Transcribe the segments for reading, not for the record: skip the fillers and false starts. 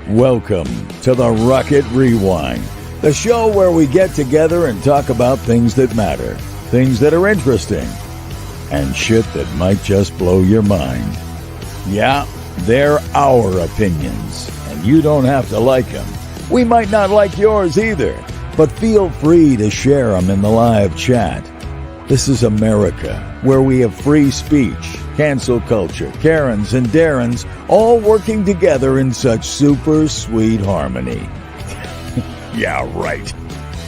Welcome to the Rocket Rewind, the show where we get together and talk about things that matter, things that are interesting, and shit that might just blow your mind. Yeah, they're our opinions, and you don't have to like them. We might not like yours either, but feel free to share them in the live chat. This is America, where we have free speech, cancel culture, Karens and Darrens, all working together in such super sweet harmony. Yeah, right.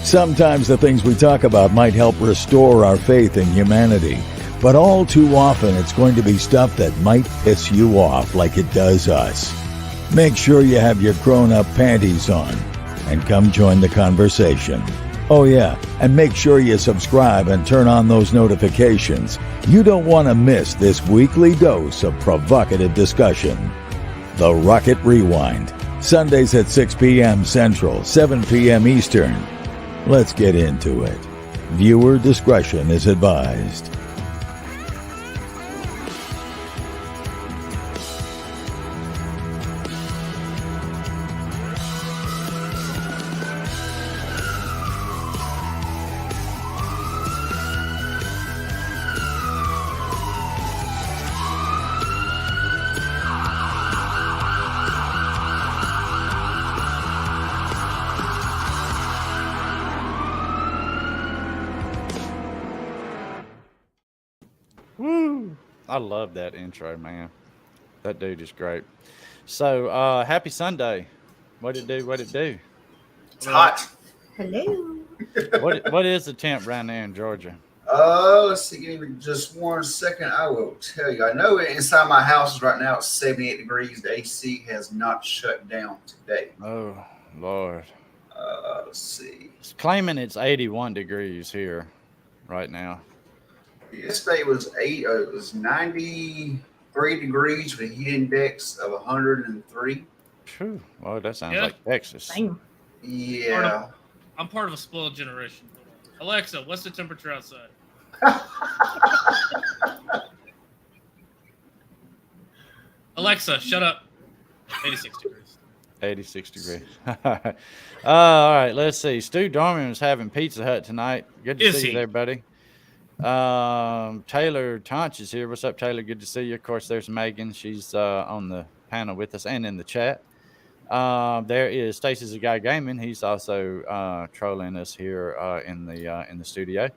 Sometimes the things we talk about might help restore our faith in humanity, but all too often it's going to be stuff that might piss you off like it does us. Make sure you have your grown-up panties on and come join the conversation. Oh yeah, and make sure you subscribe and turn on those notifications. You don't want to miss this weekly dose of provocative discussion. The Rocket Rewind, Sundays at 6 p.m. Central, 7 p.m. Eastern. Let's get into it. Viewer discretion is advised. I love that intro, man. That dude is great. So, happy Sunday. What it do? It's hot. Hello. What is the temp right now in Georgia? Let's see. Give me just 1 second. I will tell you. I know inside my house right now it's 78 degrees. The AC has not shut down today. Oh, Lord. Let's see. It's claiming it's 81 degrees here right now. Yesterday was 93 degrees with a heat index of 103. Phew. Well, that sounds like Texas. Damn. Yeah. I'm part of a spoiled generation. Alexa, what's the temperature outside? Alexa, shut up. 86 degrees. 86 degrees. All right, let's see. Stu Dorman is having Pizza Hut tonight. Good to see you there, buddy. Taylor Tonch is here. What's up, Taylor? Good to see you. Of course, there's Megan. She's on the panel with us and in the chat. There is Stacy's a Guy Gaming. He's also trolling us here in the studio.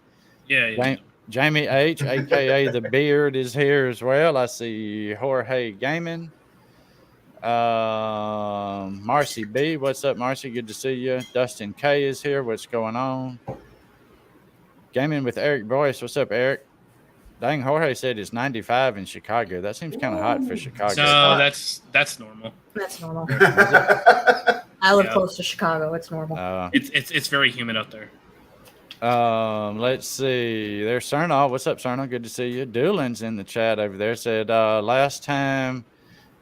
Yeah. Jamie H, aka the Beard, is here as well. I see Jorge Gaming. Marcy B, what's up, Marcy? Good to see you. Dustin K is here. What's going on? Gaming with Eric Boyce. What's up, Eric? Dang, Jorge said it's 95 in Chicago. That seems kind of hot for Chicago. No, that's normal. That's normal. I live close to Chicago. It's normal. It's very humid out there. Let's see. There's Cernal. What's up, Cernal? Good to see you. Doolin's in the chat over there. Said last time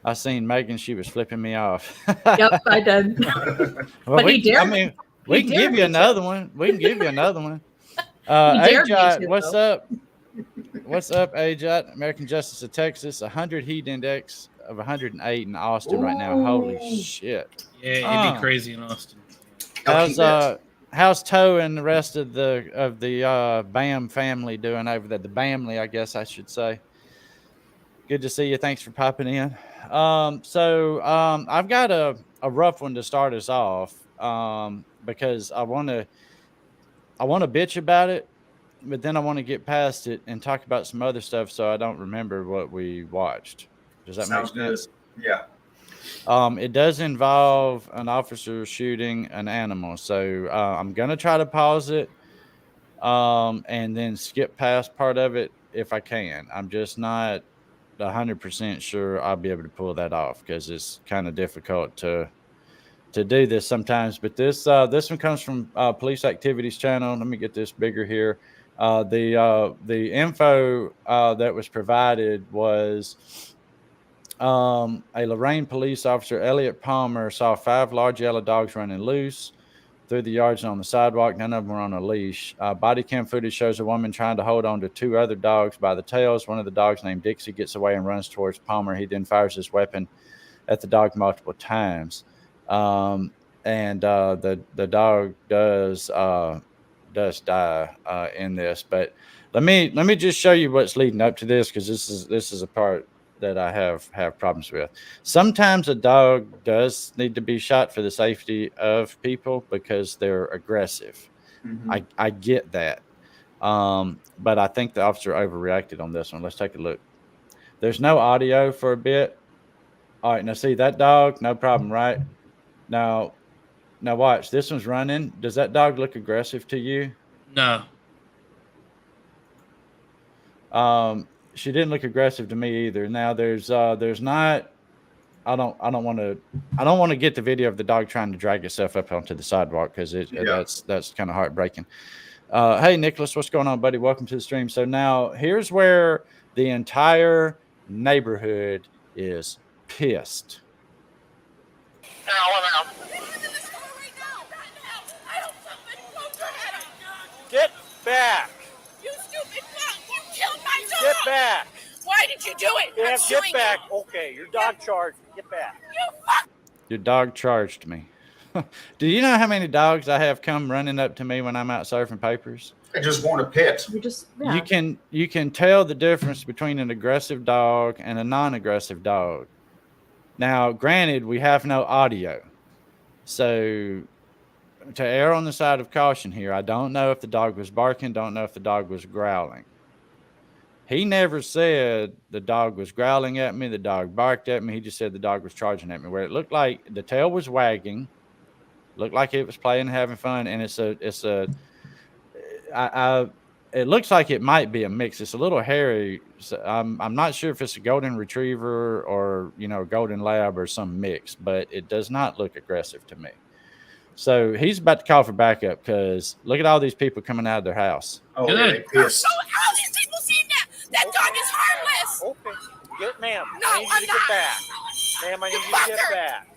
I seen Megan, she was flipping me off. Yep, I did. Well, he did. I mean, we can give you another one. Ajot, what's up? What's up, Ajot? American Justice of Texas, 100 heat index of 108 in Austin right now. Holy shit! Yeah, it'd be crazy in Austin. How's Toe and the rest of the BAM family doing over there? The Bamley, I guess I should say. Good to see you. Thanks for popping in. So I've got a rough one to start us off because I want to bitch about it, but then I want to get past it and talk about some other stuff so I don't remember what we watched. Does that make sense? Yeah. It does involve an officer shooting an animal. So I'm going to try to pause it and then skip past part of it if I can. I'm just not 100% sure I'll be able to pull that off because it's kind of difficult to do this sometimes. But this one comes from Police Activities Channel. Let me get this bigger here. The info that was provided was a Lorain police officer, Elliot Palmer, saw 5 large yellow dogs running loose through the yards and on the sidewalk. None of them were on a leash. Body cam footage shows a woman trying to hold on to 2 other dogs by the tails. One of the dogs, named Dixie, gets away and runs towards Palmer. He then fires his weapon at the dog multiple times. And the dog does die in this. But let me just show you what's leading up to this, because this is a part that I have problems with. Sometimes a dog does need to be shot for the safety of people because they're aggressive. Mhm. I get that. But I think the officer overreacted on this one. Let's take a look. There's no audio for a bit. All right, now see that dog, no problem, right? Now watch. This one's running. Does that dog look aggressive to you? No. She didn't look aggressive to me either. Now there's not. I don't want to get the video of the dog trying to drag itself up onto the sidewalk, because that's kind of heartbreaking. Hey Nicholas, what's going on, buddy? Welcome to the stream. So now here's where the entire neighborhood is pissed. Get back! You stupid fuck! You killed my dog! Get back! Why did you do it? Yeah, I'm get suing back. you. Okay, your dog charged. Get back. You fuck! Your dog charged me. Do you know how many dogs I have come running up to me when I'm out surfing papers? I just want a pet. You can tell the difference between an aggressive dog and a non-aggressive dog. Now, granted, we have no audio, so to err on the side of caution here, I don't know if the dog was barking, don't know if the dog was growling. He never said the dog was growling at me, the dog barked at me. He just said the dog was charging at me, where it looked like the tail was wagging, looked like it was playing, having fun, and it looks like it might be a mix. It's a little hairy. So I'm not sure if it's a golden retriever or a golden lab or some mix, but it does not look aggressive to me. So he's about to call for backup, because look at all these people coming out of their house. Oh, yeah, they pissed. So how these people seen that? That dog is harmless. Okay. Ma'am, No, I need I'm you to not. get back. Ma'am, I need you to get fucker. back.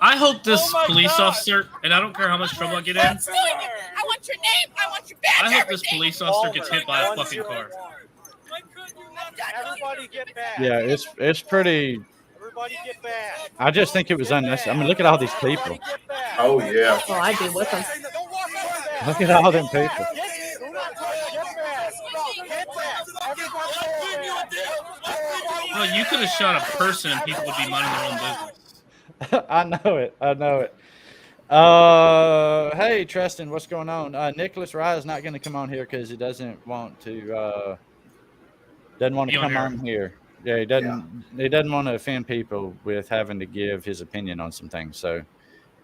I hope this Oh my police God. officer, and I don't care how much trouble I get in, I'm suing you. I want your name. I want your badge. I hope this everything. police officer gets hit by a fucking car. Everybody get back. Yeah, it's pretty. Everybody get back. I just think it was unnecessary. I mean, look at all these people. Everybody get back. Oh, yeah. Oh, I'd be with them. Look at all them people. Get back. Get back. Everybody get back. Well, you could have shot a person and people would be minding their own business. I know it. Hey Tristan, what's going on? Nicholas Rye is not going to come on here because he doesn't want to come on here. Yeah, he doesn't want to offend people with having to give his opinion on some things. So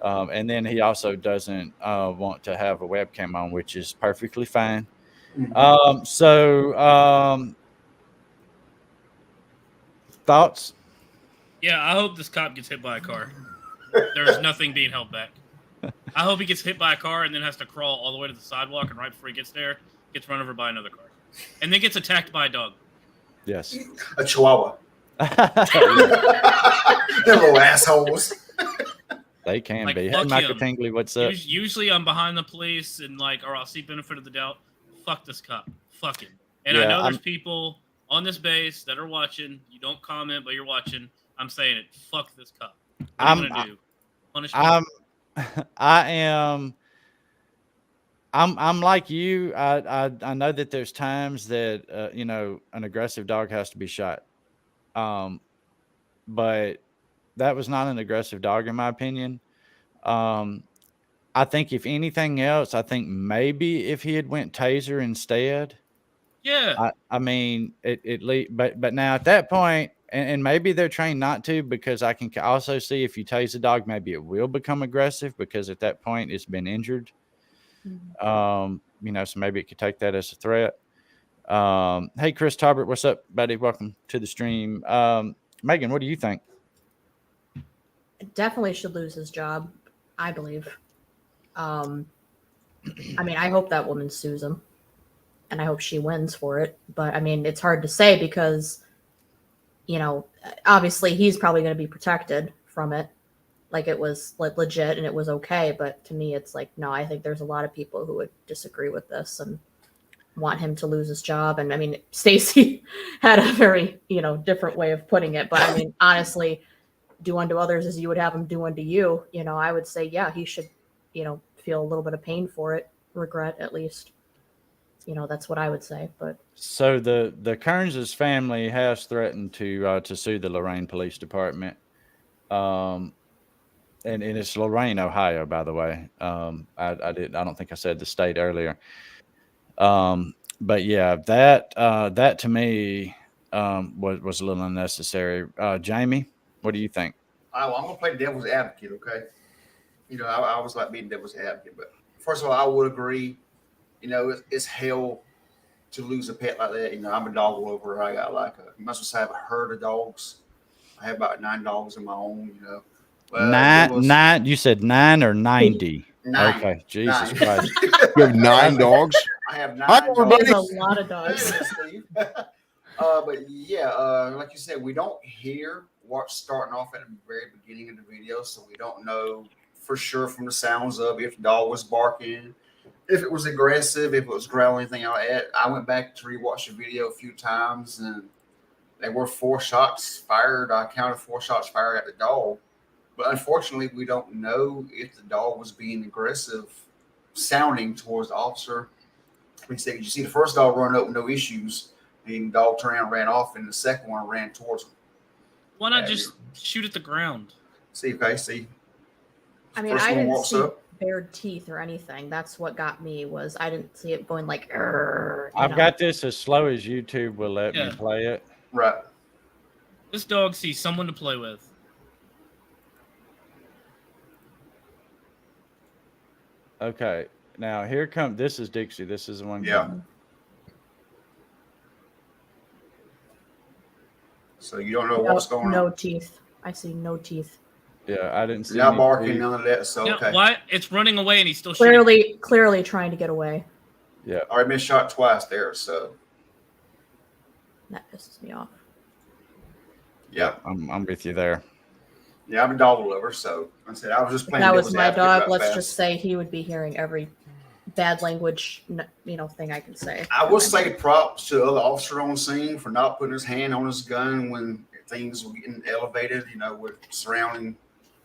and then he also doesn't want to have a webcam on, which is perfectly fine. Thoughts? Yeah, I hope this cop gets hit by a car. There's nothing being held back. I hope he gets hit by a car and then has to crawl all the way to the sidewalk, and right before he gets there, gets run over by another car. And then gets attacked by a dog. Yes. A chihuahua. Them little assholes. They can Like, be. Hey, fuck Michael him. Tingley, what's up? Usually I'm behind the police and or I'll see benefit of the doubt. Fuck this cop. Fuck him. And I Yeah, know there's people on this base that are watching. You don't comment, but you're watching. I'm saying it. Fuck this cop. What are you gonna do? Punish him? I'm like you. I know that there's times that an aggressive dog has to be shot. But that was not an aggressive dog in my opinion. I think if anything else, I think maybe if he had went taser instead. Yeah. I mean, but now at that point, and maybe they're trained not to, because I can also see if you tase a dog, maybe it will become aggressive, because at that point it's been injured. So maybe it could take that as a threat. Hey, Chris Tarbert, what's up, buddy? Welcome to the stream. Megan, what do you think? Definitely should lose his job, I believe. I mean, I hope that woman sues him, and I hope she wins for it. But I mean, it's hard to say because, obviously he's probably going to be protected from it, like it was legit and it was okay. But to me, it's like, no, I think there's a lot of people who would disagree with this and want him to lose his job. And I mean, Stacy had a very, different way of putting it. But I mean, honestly, do unto others as you would have them do unto you, I would say, yeah, he should, feel a little bit of pain for it, regret at least. That's what I would say. But So the Kearns' family has threatened to sue the Lorain Police Department. And it's Lorain, Ohio, by the way. I don't think I said the state earlier. But yeah, that to me was a little unnecessary. Jamie, what do you think? I'm gonna play devil's advocate, okay? I always like being devil's advocate, but first of all, I would agree. It's hell to lose a pet like that. I'm a dog lover. I got you must have a herd of dogs. I have about 9 dogs of my own. Nine. You said 9 or 90? 9. Okay, Jesus 9. Christ. You have 9 dogs? I have 9 Hi, dogs. everybody. there's a lot of dogs. But yeah, like you said, we don't hear what's starting off at the very beginning of the video, so we don't know for sure from the sounds of if the dog was barking, if it was aggressive, if it was growling, anything like that. I went back to rewatch the video a few times, and there were 4 shots fired. I counted 4 shots fired at the dog, but unfortunately, we don't know if the dog was being aggressive sounding towards the officer. You see the first dog run up with no issues, and the dog turned around and ran off, and the second one ran towards him. Why not just shoot at the ground? See. I mean, I didn't see bared teeth or anything. That's what got me, was I didn't see it going like, I've got this as slow as YouTube will let me play it. Right. This dog sees someone to play with. Okay, now here comes. This is Dixie. This is the one. Yeah. So you don't know what's going on. No teeth. I see no teeth. Yeah, I didn't see. Not barking, none of that. So okay. Why? It's running away, and he's still shooting. Clearly trying to get away. Yeah. Already been shot twice there, so that pisses me off. Yeah, I'm with you there. Yeah, I'm a dog lover, so I said I was just If playing. that was my dog, let's just say he would be hearing every bad language, thing I can say. I will say props to the other officer on scene for not putting his hand on his gun when things were getting elevated, with surrounding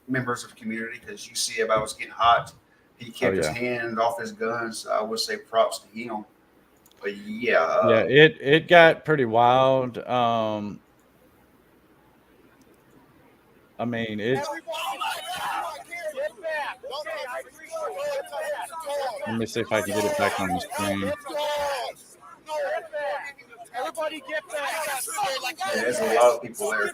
members of the community, because you see everybody was getting hot. He kept his hand off his gun, so I would say props to him. But yeah. It got pretty wild. I mean, it's. Let me see if I can get it back on the screen. Everybody get back. Yeah, there's a lot of people there.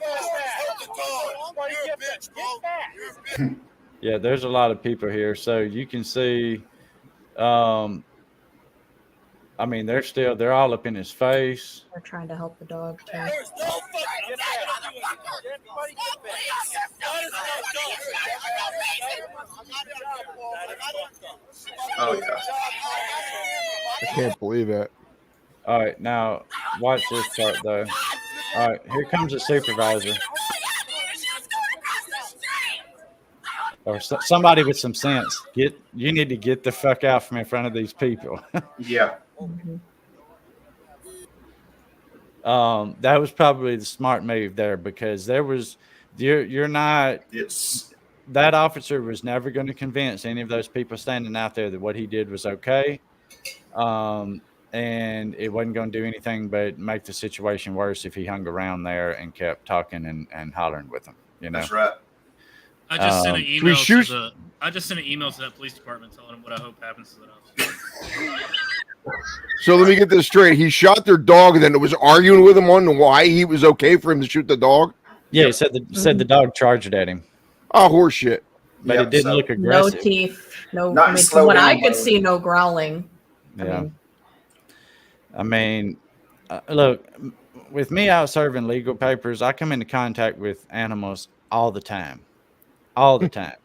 Yeah, there's a lot of people here, so you can see. I mean, they're all up in his face. They're trying to help the dog too. Oh yeah. I can't believe it. All right, now watch this part though. All right, here comes the supervisor. Or somebody with some sense. You need to get the fuck out from in front of these people. Yeah. That was probably the smart move there, because you're not. That officer was never going to convince any of those people standing out there that what he did was okay. And it wasn't going to do anything but make the situation worse if he hung around there and kept talking and hollering with them. That's right. I just sent an email to that police department telling them what I hope happens to the officer. So let me get this straight. He shot their dog and then it was arguing with him on why he was okay for him to shoot the dog? Yeah, he said the dog charged at him. Oh, horseshit. But it didn't look aggressive. No teeth. No, from what I could see, no growling. Yeah. I mean, look, with me out serving legal papers, I come into contact with animals all the time. All the time.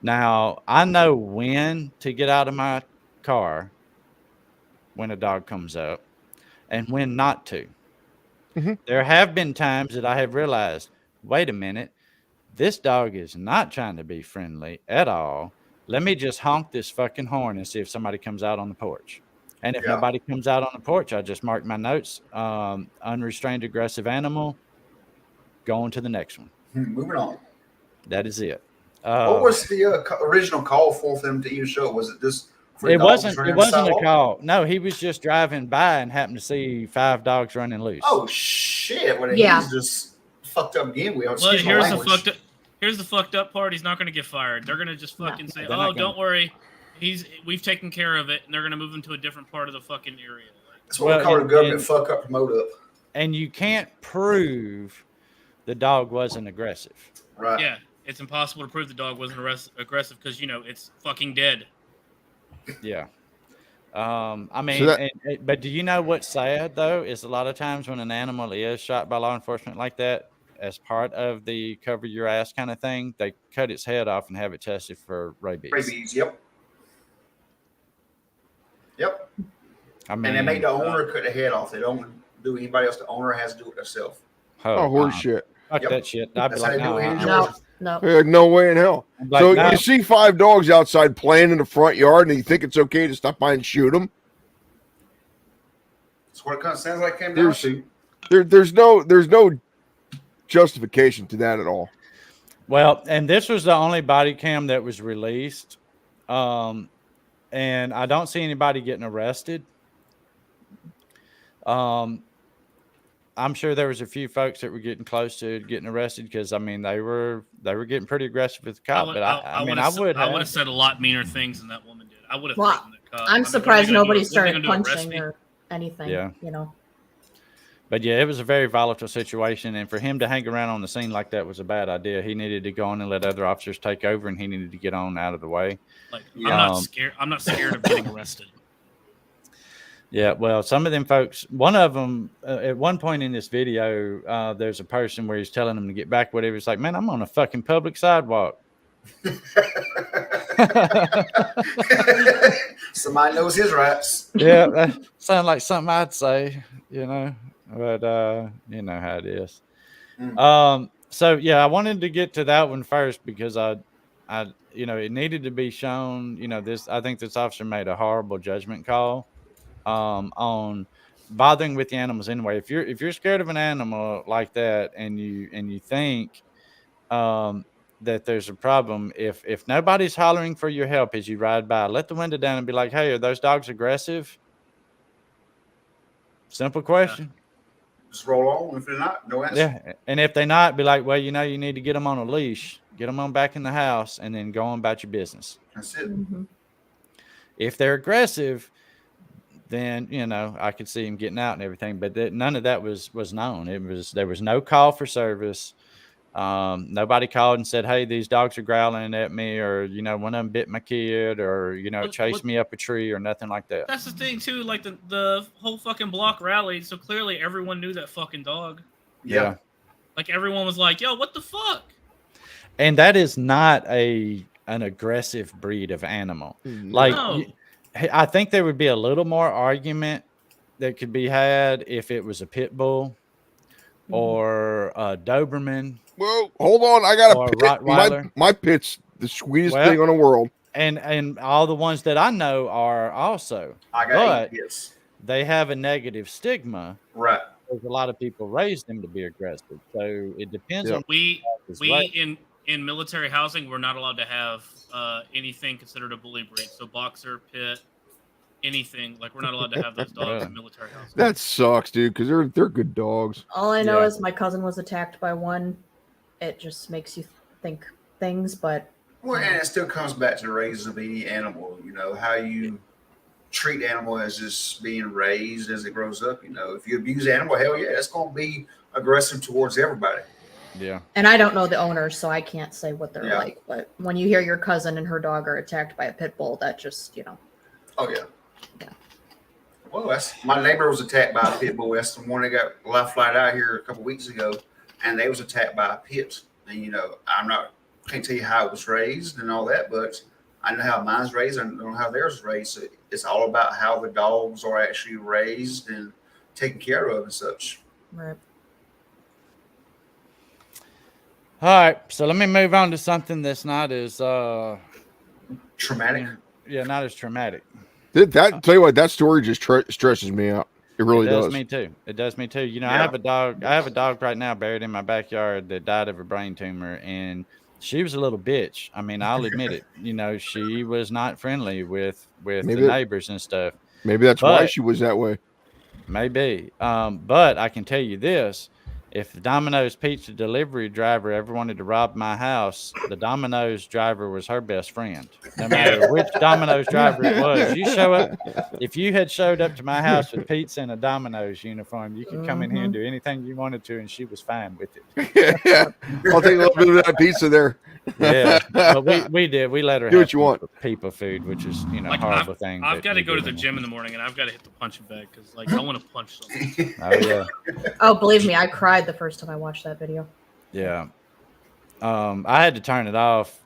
Now, I know when to get out of my car when a dog comes up and when not to. Mm-hmm. There have been times that I have realized, wait a minute, this dog is not trying to be friendly at all. Let me just honk this fucking horn and see if somebody comes out on the porch. And if nobody comes out on the porch, I just mark my notes. Unrestrained aggressive animal. Going to the next one. Moving on. That is it. What was the original call for them to even show? Was it just for It dogs wasn't. running It the wasn't a sidewalk? call. No, he was just driving by and happened to see 5 dogs running loose. Oh shit! Well, Yeah. he's just fucked up again. Well, Excuse my language. here's the fucked up part. He's not going to get fired. They're going to just fucking say, They're not "Oh, don't worry, we've taken care of it," and they're going to move him to a different part of the fucking area. That's what we call the government fuck up, promote up. And you can't prove the dog wasn't aggressive. Right. Yeah, it's impossible to prove the dog wasn't aggressive because it's fucking dead. Yeah. I mean, but do you know what's sad though? Is a lot of times when an animal is shot by law enforcement like that, as part of the cover your ass kind of thing, they cut its head off and have it tested for rabies. Rabies. Yep. Yep. I mean, And they make the owner cut the head off. They don't do anybody else. The owner has to do it themselves. Oh, horse shit. Fuck that shit. I'd be That's like, how they do it in no. Georgia. No. No way in hell. Like, So no. you see 5 dogs outside playing in the front yard, and you think it's okay to stop by and shoot them? That's what it kind of sounds like. Came down to. There's no justification to that at all. Well, and this was the only body cam that was released. And I don't see anybody getting arrested. I'm sure there was a few folks that were getting close to getting arrested because I mean they were getting pretty aggressive with the cop. I would have said a lot meaner things than that woman did. I would have threatened the cop. I'm surprised nobody what are they started gonna do, arrest punching me? or anything. Yeah. But yeah, it was a very volatile situation, and for him to hang around on the scene like that was a bad idea. He needed to go on and let other officers take over, and he needed to get on out of the way. Like, I'm not scared of getting arrested. Yeah, well, some of them folks, one of them, at one point in this video, there's a person where he's telling them to get back, whatever. He's like, man, I'm on a fucking public sidewalk. Somebody knows his rights. Yeah, that sounds like something I'd say, but you know how it is. So yeah, I wanted to get to that one first because I it needed to be shown, I think this officer made a horrible judgment call on bothering with the animals anyway. If you're scared of an animal like that and you think that there's a problem, if nobody's hollering for your help as you ride by, let the window down and be like, hey, are those dogs aggressive? Simple question. Just roll on. If they're not, no answer. Yeah, and if they're not, be like, well, you need to get them on a leash, get them on back in the house, and then go on about your business. That's it. Mm-hmm. If they're aggressive, then I could see him getting out and everything, but none of that was known. There was no call for service. Nobody called and said, hey, these dogs are growling at me, or one of them bit my kid, or chased me up a tree, or nothing like that. That's the thing too. Like the whole fucking block rallied, so clearly everyone knew that fucking dog. Yeah. Like everyone was like, yo, what the fuck? And that is not an aggressive breed of animal. Like No. I think there would be a little more argument that could be had if it was a pit bull or a Doberman. Well, hold on. I got Or a pit. Rottweiler. My pit's the sweetest thing in the world. And all the ones that I know are also. I got yes. They have a negative stigma. Right. Because a lot of people raise them to be aggressive. So it depends on we in military housing, we're not allowed to have anything considered a bully breed. So boxer, pit, anything. Like we're not allowed to have those dogs in military housing. That sucks, dude, because they're good dogs. all I know is my cousin was attacked by one. It just makes you think things, but Well, and it still comes back to the raising of any animal. How you treat the animal as just being raised as it grows up. If you abuse the animal, hell yeah, it's going to be aggressive towards everybody. Yeah. and I don't know the owners, so I can't say what they're Yeah. like. But when you hear your cousin and her dog are attacked by a pit bull, that just Oh yeah. Yeah. Well, my neighbor was attacked by a pit bull. That's the one that got life flight out here a couple weeks ago, and they was attacked by a pit. And can't tell you how it was raised and all that, but I know how mine's raised. I know how theirs is raised. So it's all about how the dogs are actually raised and taken care of and such. right. All right. So let me move on to something that's not as Traumatic. not as traumatic. Tell you what, that story just stresses me out. It really does. Me too. It does me too. I have a dog right now buried in my backyard that died of a brain tumor, and she was a little bitch. I mean, I'll admit it. She was not friendly with the Maybe neighbors and stuff. maybe that's why But she was that way. maybe. But I can tell you this. If the Domino's pizza delivery driver ever wanted to rob my house, the Domino's driver was her best friend. No matter which Domino's driver it was, if you had showed up to my house with pizza and a Domino's uniform, you could come in here and do anything you wanted to, and she was fine with it. Yeah, I'll take a little bit of that pizza there. Yeah, but we did. We let her Do have what you want. people food, which is Like, horrible thing. I've that got to we go to did the in gym in the morning, and I've got to hit the punching bag because, like, I want to punch something. there. Oh yeah. Oh, believe me, I cried the first time I watched that video. Yeah. I had to turn it off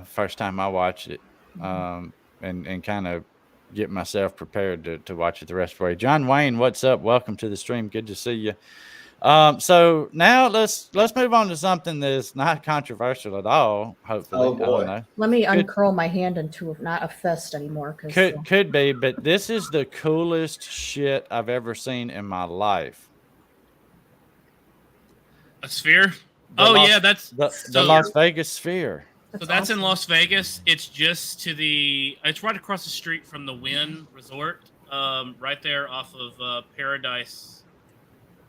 first time I watched it, and kind of get myself prepared to watch it the rest of the way. John Wayne, what's up? Welcome to the stream. Good to see you. So now let's move on to something that's not controversial at all. Hopefully, Oh, I boy. don't know. Let me uncurl my hand into not a fist anymore. Could be, but this is the coolest shit I've ever seen in my life. A sphere? That's the so- Las Vegas Sphere. So that's in Las Vegas. It's just it's right across the street from the Wynn Resort, right there off of Paradise.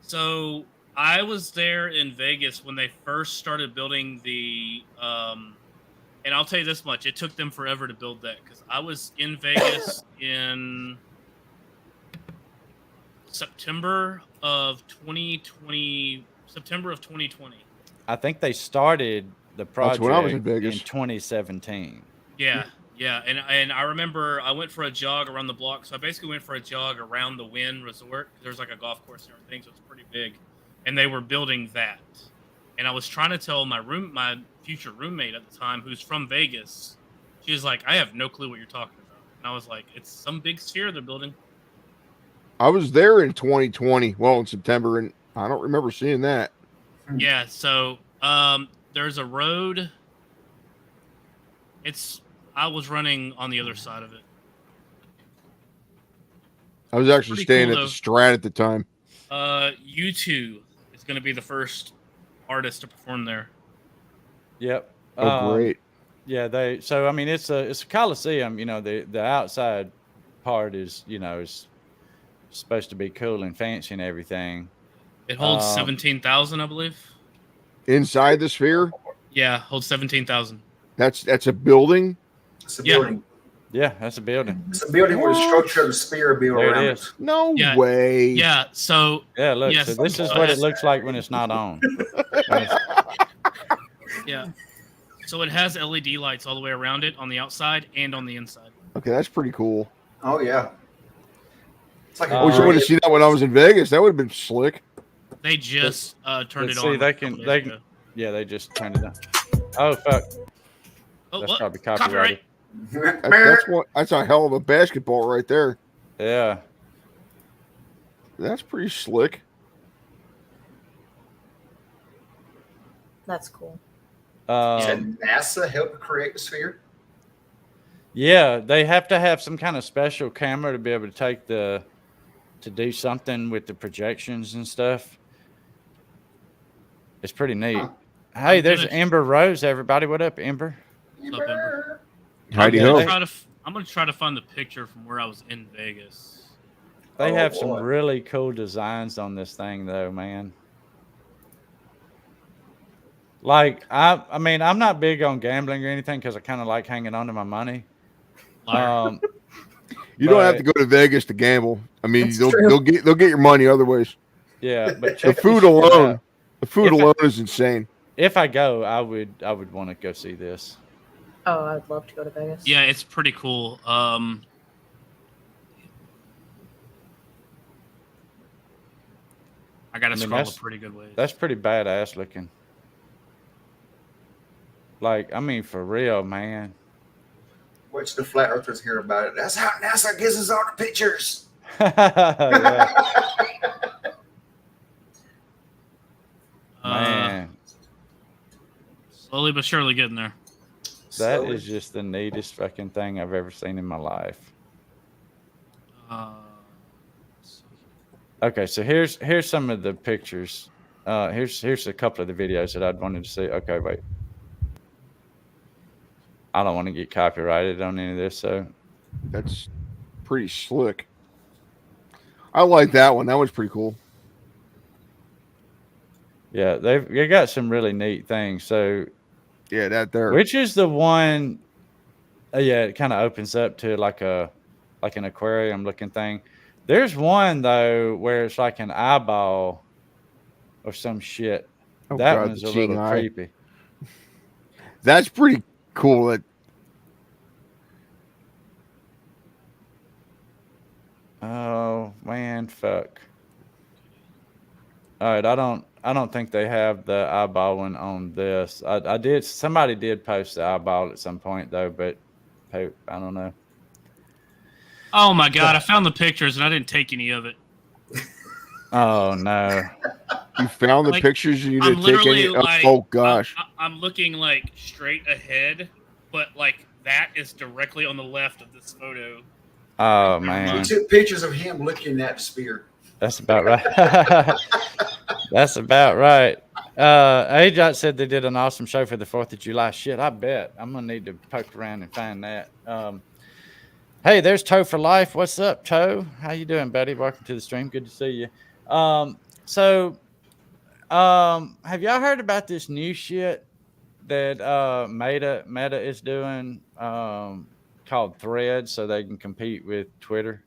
So I was there in Vegas when they first started building the, and I'll tell you this much: it took them forever to build that because I was in Vegas in September of 2020. I think they started the project when I was in Vegas. 2017. Yeah, and I remember I went for a jog around the block. So I basically went for a jog around the Wynn Resort. There's like a golf course and everything, so it's pretty big. And they were building that. And I was trying to tell my future roommate at the time, who's from Vegas. She was like, "I have no clue what you're talking about." And I was like, "It's some big sphere they're building." I was there in 2020, well, in September, and I don't remember seeing that. Yeah, so there's a road. I was running on the other side of it. I was actually Pretty staying cool, at the though. Strat at the time. U2 is going to be the first artist to perform there. Yep. Oh, great. Yeah, so I mean it's a coliseum, the outside part is, is supposed to be cool and fancy and everything. It holds 17,000, I believe. Inside the Sphere? Yeah, holds 17,000. That's a building? It's a Yeah. building. Yeah, that's a building. It's a building with a structure of the sphere built There around it it. is. No Yeah. way. Yeah, so Yeah, look. Yes. So this is what it looks like when it's not on. yeah. So it has LED lights all the way around it on the outside and on the inside. Okay, that's pretty cool. Oh yeah. It's like I wish I would have seen that when I was in Vegas. That would have been slick. They just turned it Let's see, on. they like a can- couple they days can- ago. Yeah, they just turned it on. Oh fuck. Oh, That's what? probably copyrighted. That's a hell of a basketball right there. Yeah. That's pretty slick. That's cool. Said NASA helped create the sphere. Yeah, they have to have some kind of special camera to be able to do something with the projections and stuff. It's pretty neat. Huh. Hey, there's finished. Ember Rose, everybody. What up, Ember? What's up, Ember? Heidi Yeah, ho. they- I'm gonna try to find the picture from where I was in Vegas. They Oh, have some boy. really cool designs on this thing, though, man. Like, I mean, I'm not big on gambling or anything because I kind of like hanging on to my money. Liar. You don't have but- to go to Vegas to gamble. I mean, That's they'll true. they'll get your money other ways. Yeah, but The check this food shit alone, out. the food If I- alone is insane. If I go, I would want to go see this. Oh, I would love to go to Vegas. Yeah, it's pretty cool. I gotta I mean, scroll a that's- pretty good ways. That's pretty badass looking. Like, I mean, for real, man. Which the flat earthers hear about it. That's how NASA gives us all the pictures. Yeah, Uh, man, slowly but surely getting there. that So, is just the neatest fucking thing I've ever seen in my life. Okay, so here's some of the pictures. Here's a couple of the videos that I'd wanted to see. Okay, wait. I don't want to get copyrighted on any of this. So That's pretty slick. I like that one. That one's pretty cool. yeah, they got some really neat things. So Yeah, that there. which is the one? Yeah, it kind of opens up to like an aquarium looking thing. There's one though where it's like an eyeball or some shit. Oh, That God, one's the a little seeing eye. creepy. That's pretty cool. That Oh man, fuck. All right, I don't think they have the eyeball one on this. I did. Somebody did post the eyeball at some point though, but I don't know. Oh my god, I found the pictures and I didn't take any of it. Oh no. you found the Like, pictures and you I'm didn't take literally any. like, Oh gosh. I'm looking like straight ahead, but like that is directly on the left of this photo. Oh He man. took pictures of him looking at the spear. That's about right. That's about right. AJOT said they did an awesome show for the 4th of July. Shit, I bet. I'm going to need to poke around and find that. Hey, there's Toe for Life. What's up, Toe? How you doing, buddy? Welcome to the stream. Good to see you. So, have y'all heard about this new shit that Meta is doing called Threads so they can compete with Twitter?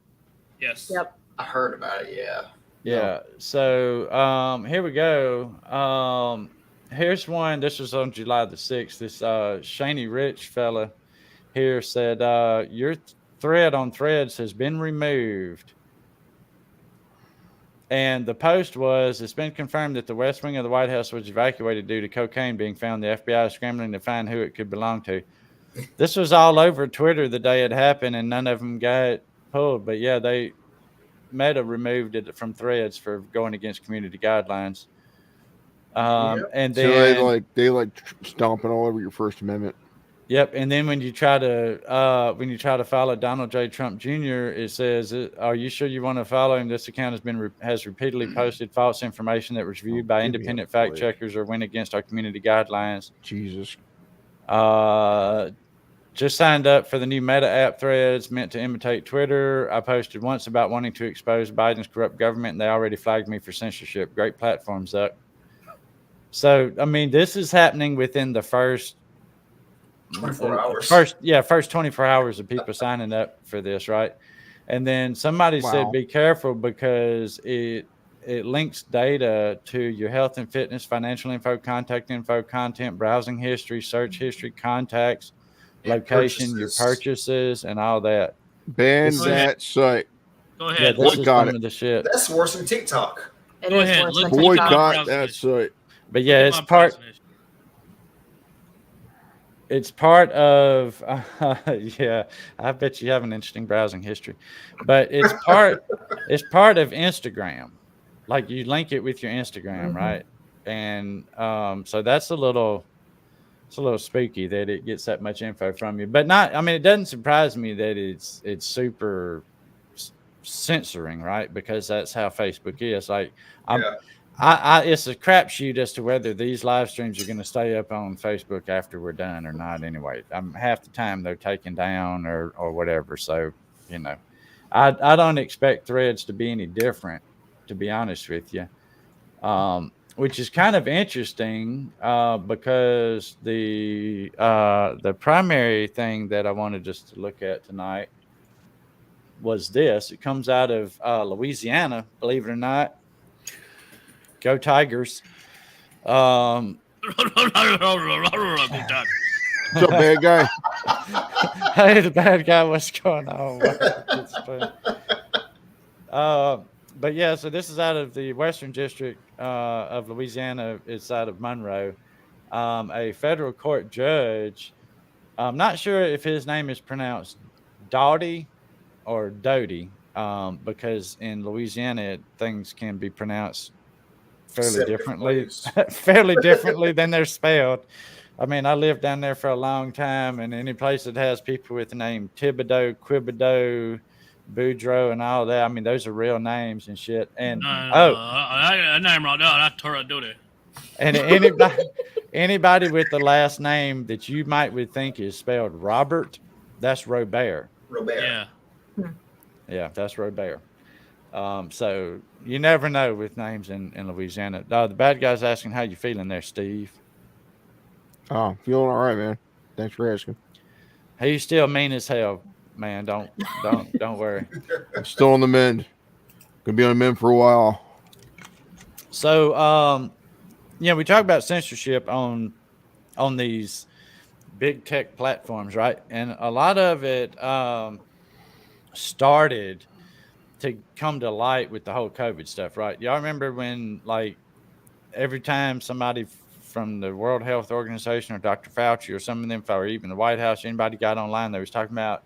Yes. Yep. I heard about it. Yeah. Yeah. So here we go. Here's one. This was on July the 6th. This Shaney Rich fella here said, your thread on Threads has been removed. And the post was, it's been confirmed that the West Wing of the White House was evacuated due to cocaine being found. The FBI is scrambling to find who it could belong to. This was all over Twitter the day it happened, and none of them got pulled. But yeah, Meta removed it from Threads for going against community guidelines. And So then they like stomping all over your First Amendment. Yep, and then when you try to follow Donald J. Trump Jr., it says, "Are you sure you want to follow him? This account has repeatedly posted false information that was viewed by independent fact checkers or went against our community guidelines." Jesus. Just signed up for the new Meta app Threads, meant to imitate Twitter. I posted once about wanting to expose Biden's corrupt government, and they already flagged me for censorship. Great platform, Zuck. So, I mean, this is happening within the first 24 hours. First 24 hours of people signing up for this, right? And then somebody said, be careful because it links data to your health and fitness, financial info, contact info, content, browsing history, search history, contacts, location, your purchases, and all that. Ban that site. Go ahead. Yeah, this is some of the shit. That's worse than TikTok. It is worse than Boycott that site. But yeah, it's part. It's part of. Yeah, I bet you have an interesting browsing history, but it's part. It's part of Instagram. Like you link it with your Instagram, right? And so that's a little. It's a little spooky that it gets that much info from you, but not. I mean, it doesn't surprise me that it's super censoring, right? Because that's how Facebook is. Like, it's a crapshoot as to whether these live streams are going to stay up on Facebook after we're done or not. Anyway, half the time they're taken down or whatever. So, you know, I don't expect Threads to be any different, to be honest with you. Which is kind of interesting because the primary thing that I wanted just to look at tonight was this. It comes out of Louisiana, believe it or not. Go Tigers. What's up, bad guy? Hey, the bad guy, what's going on? But yeah, so this is out of the Western District of Louisiana. It's out of Monroe. A federal court judge, I'm not sure if his name is pronounced Doughty or Doty, because in Louisiana things can be pronounced fairly differently than they're spelled. I mean, I lived down there for a long time, and any place that has people with the name Thibodeau, Quibideau, Boudreaux, and all that, I mean, those are real names and shit. And that name right there, that's Tora Doty. And anybody with the last name that you would think is spelled Robert, that's Robert. Yeah. Yeah, that's Robert. So you never know with names in Louisiana. The bad guy's asking how you feeling there, Steve. Oh, feeling all right, man. Thanks for asking. He's still mean as hell, man. Don't worry. I'm still on the mend. Gonna be on the mend for a while. So, we talk about censorship on these big tech platforms, right? And a lot of it started to come to light with the whole COVID stuff, right? Y'all remember when, like, every time somebody from the World Health Organization or Dr. Fauci or some of them, or even the White House, anybody got online, they was talking about,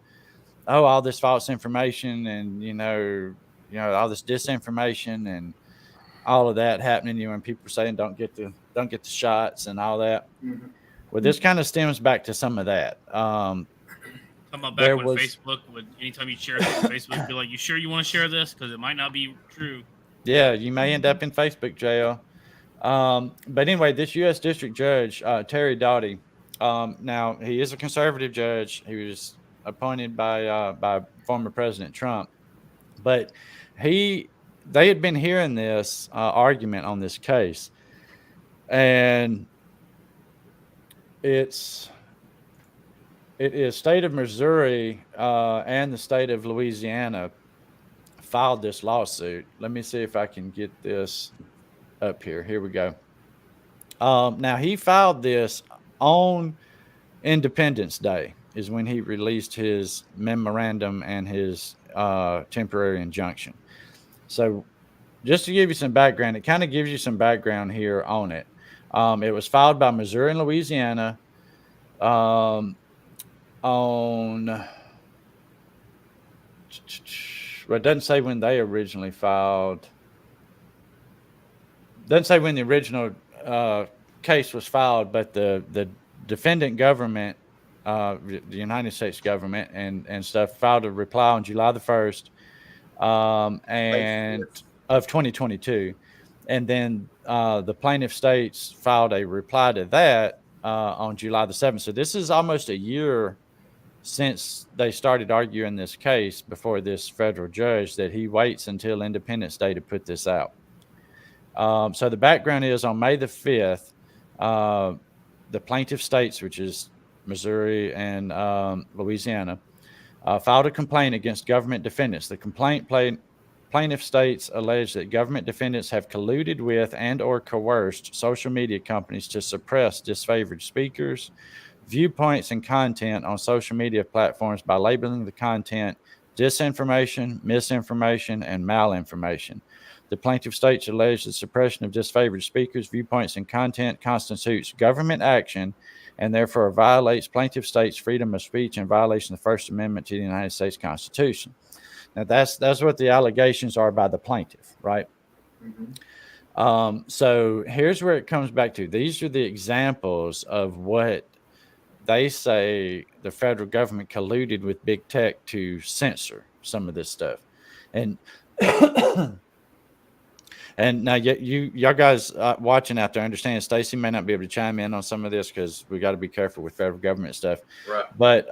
all this false information and all this disinformation and all of that happening. When people are saying don't get the shots and all that. Mm-hmm. Well, this kind of stems back to some of that. Talking about back when Facebook would, anytime you share something on Facebook, be like, "You sure you want to share this? Because it might not be true." Yeah, you may end up in Facebook jail. But anyway, this U.S. District Judge, Terry Doughty, now he is a conservative judge. He was appointed by former President Trump, but they had been hearing this argument on this case, and it is state of Missouri and the state of Louisiana filed this lawsuit. Let me see if I can get this up here. Here we go. Now he filed this on Independence Day is when he released his memorandum and his temporary injunction. So just to give you some background, it kind of gives you some background here on it. It was filed by Missouri and Louisiana on, well, it doesn't say when they originally filed. Doesn't say when the original case was filed, but the defendant government, the United States government and stuff, filed a reply on July the 1st and of 2022. And then the plaintiff states filed a reply to that on July the 7th. So this is almost a year since they started arguing this case before this federal judge, that he waits until Independence Day to put this out. So the background is on May the 5th, the plaintiff states, which is Missouri and Louisiana, filed a complaint against government defendants. The plaintiff states allege that government defendants have colluded with and or coerced social media companies to suppress disfavored speakers, viewpoints, and content on social media platforms by labeling the content disinformation, misinformation, and malinformation. The plaintiff states allege the suppression of disfavored speakers, viewpoints, and content constitutes government action and therefore violates plaintiff states' freedom of speech and violation of the First Amendment to the United States Constitution. Now, that's what the allegations are by the plaintiff, right? Mm-hmm. So here's where it comes back to. These are the examples of what they say the federal government colluded with big tech to censor some of this stuff. And and now y'all guys watching out there understand Stacy may not be able to chime in on some of this because we got to be careful with federal government stuff. Right. But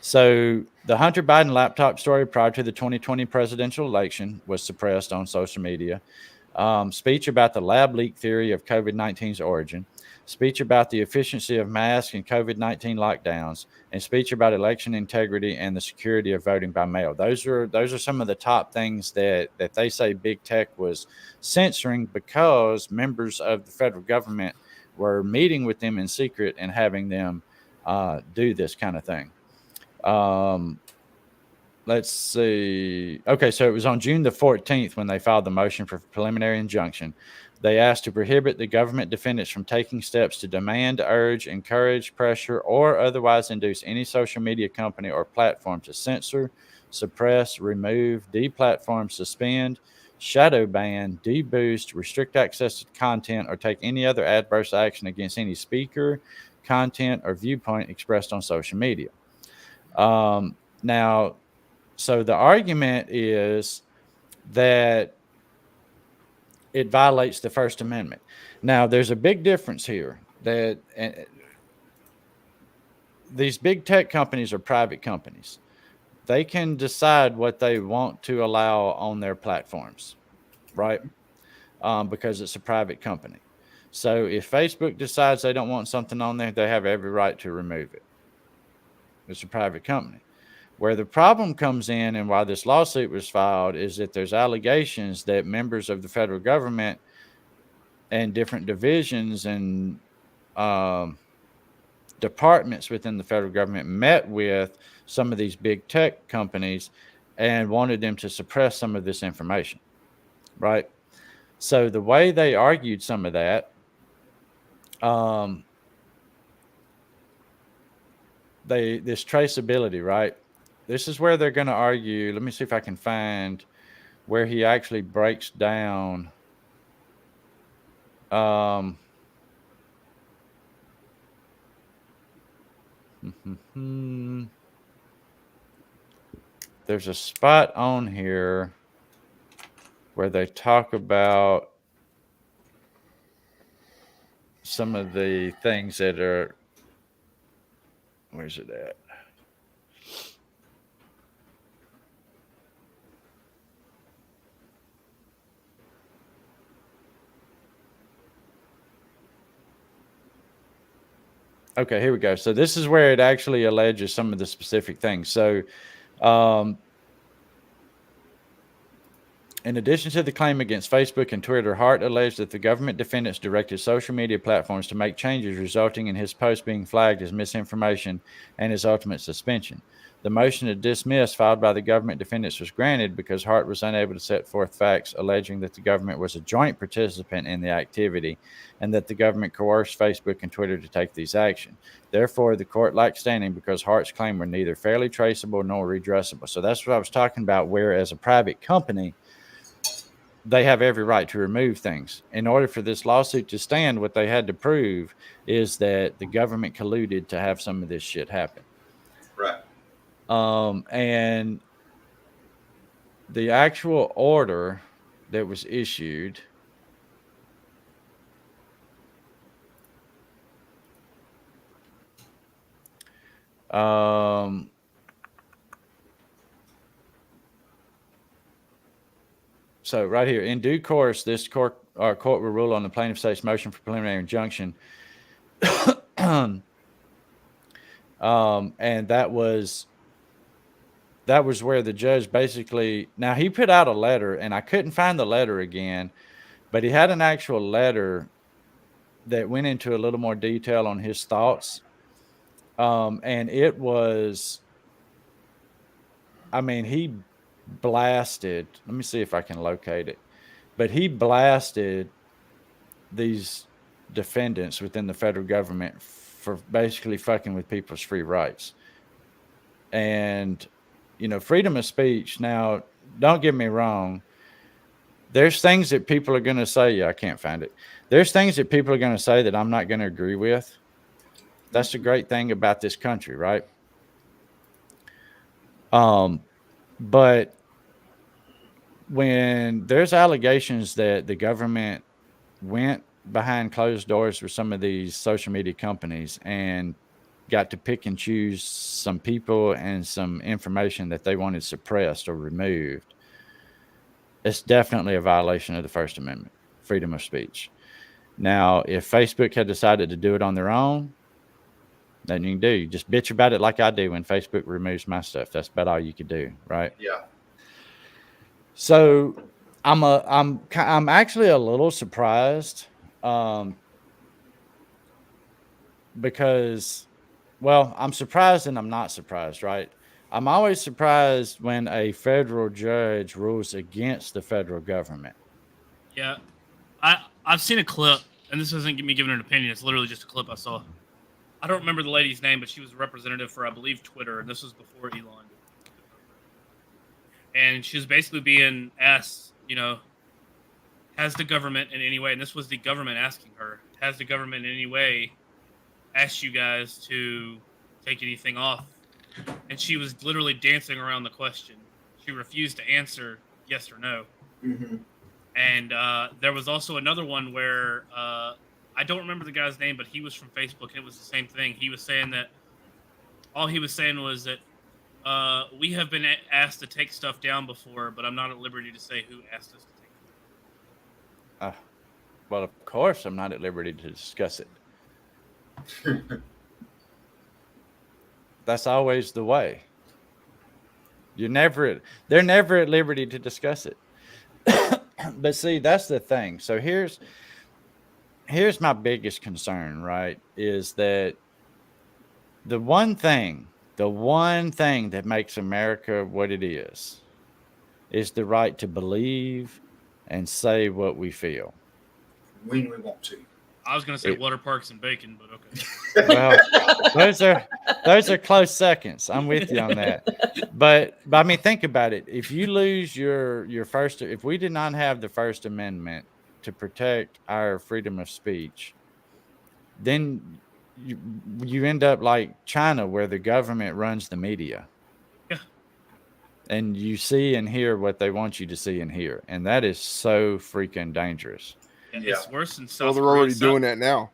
so the Hunter Biden laptop story prior to the 2020 presidential election was suppressed on social media. Speech about the lab leak theory of COVID-19's origin, speech about the efficiency of masks and COVID-19 lockdowns, and speech about election integrity and the security of voting by mail. Those are some of the top things that they say big tech was censoring because members of the federal government were meeting with them in secret and having them do this kind of thing. Let's see. Okay, so it was on June the 14th when they filed the motion for preliminary injunction. They asked to prohibit the government defendants from taking steps to demand, urge, encourage, pressure, or otherwise induce any social media company or platform to censor, suppress, remove, deplatform, suspend, shadow ban, deboost, restrict access to content, or take any other adverse action against any speaker, content, or viewpoint expressed on social media. Now, so the argument is that it violates the First Amendment. Now, there's a big difference here that these big tech companies are private companies. They can decide what they want to allow on their platforms, right? Because it's a private company. So if Facebook decides they don't want something on there, they have every right to remove it. It's a private company. Where the problem comes in and why this lawsuit was filed is that there's allegations that members of the federal government and different divisions and departments within the federal government met with some of these big tech companies and wanted them to suppress some of this information, right? So the way they argued some of that, this traceability, right? This is where they're going to argue. Let me see if I can find where he actually breaks down. There's a spot on here where they talk about some of the things that are, where's it at? Okay, here we go. So this is where it actually alleges some of the specific things. So in addition to the claim against Facebook and Twitter, Hart alleged that the government defendants directed social media platforms to make changes resulting in his post being flagged as misinformation and his ultimate suspension. The motion to dismiss filed by the government defendants was granted because Hart was unable to set forth facts alleging that the government was a joint participant in the activity and that the government coerced Facebook and Twitter to take these actions. Therefore, the court lacked standing because Hart's claim were neither fairly traceable nor redressable. So that's what I was talking about, where as a private company, they have every right to remove things. In order for this lawsuit to stand, what they had to prove is that the government colluded to have some of this shit happen. Right. And the actual order that was issued so right here, in due course, this court will rule on the plaintiff state's motion for preliminary injunction. And that was where the judge basically, now he put out a letter, and I couldn't find the letter again, but he had an actual letter that went into a little more detail on his thoughts. And it was, I mean, he blasted, let me see if I can locate it, but he blasted these defendants within the federal government for basically fucking with people's free rights. And, you know, freedom of speech. Now, don't get me wrong. There's things that people are going to say. Yeah, I can't find it. There's things that people are going to say that I'm not going to agree with. That's the great thing about this country, right? But when there's allegations that the government went behind closed doors with some of these social media companies and got to pick and choose some people and some information that they wanted suppressed or removed, it's definitely a violation of the First Amendment, freedom of speech. Now, if Facebook had decided to do it on their own, then you can do. You just bitch about it like I do when Facebook removes my stuff. That's about all you could do, right? Yeah. So I'm actually a little surprised because, well, I'm surprised and I'm not surprised, right? I'm always surprised when a federal judge rules against the federal government. Yeah, I've seen a clip, and this isn't me giving an opinion. It's literally just a clip I saw. I don't remember the lady's name, but she was a representative for, I believe, Twitter, and this was before Elon. And she was basically being asked, you know, has the government in any way, and this was the government asking her, has the government in any way asked you guys to take anything off? And she was literally dancing around the question. She refused to answer yes or no. Mm-hmm. And there was also another one where I don't remember the guy's name, but he was from Facebook, and it was the same thing. He was saying that all he was saying was that we have been asked to take stuff down before, but I'm not at liberty to say who asked us to take it down. Well, of course, I'm not at liberty to discuss it. That's always the way. They're never at liberty to discuss it. But see, that's the thing. So here's my biggest concern, right? Is that the one thing that makes America what it is the right to believe and say what we feel. When we want to. I was going to say water parks and bacon, but okay. Well, those are close seconds. I'm with you on that. But I mean, think about it. If you lose your first, if we did not have the First Amendment to protect our freedom of speech, then you end up like China, where the government runs the media. Yeah. And you see and hear what they want you to see and hear. And that is so freaking dangerous. Yeah. It's worse than South Well, they're Korea. already doing that now.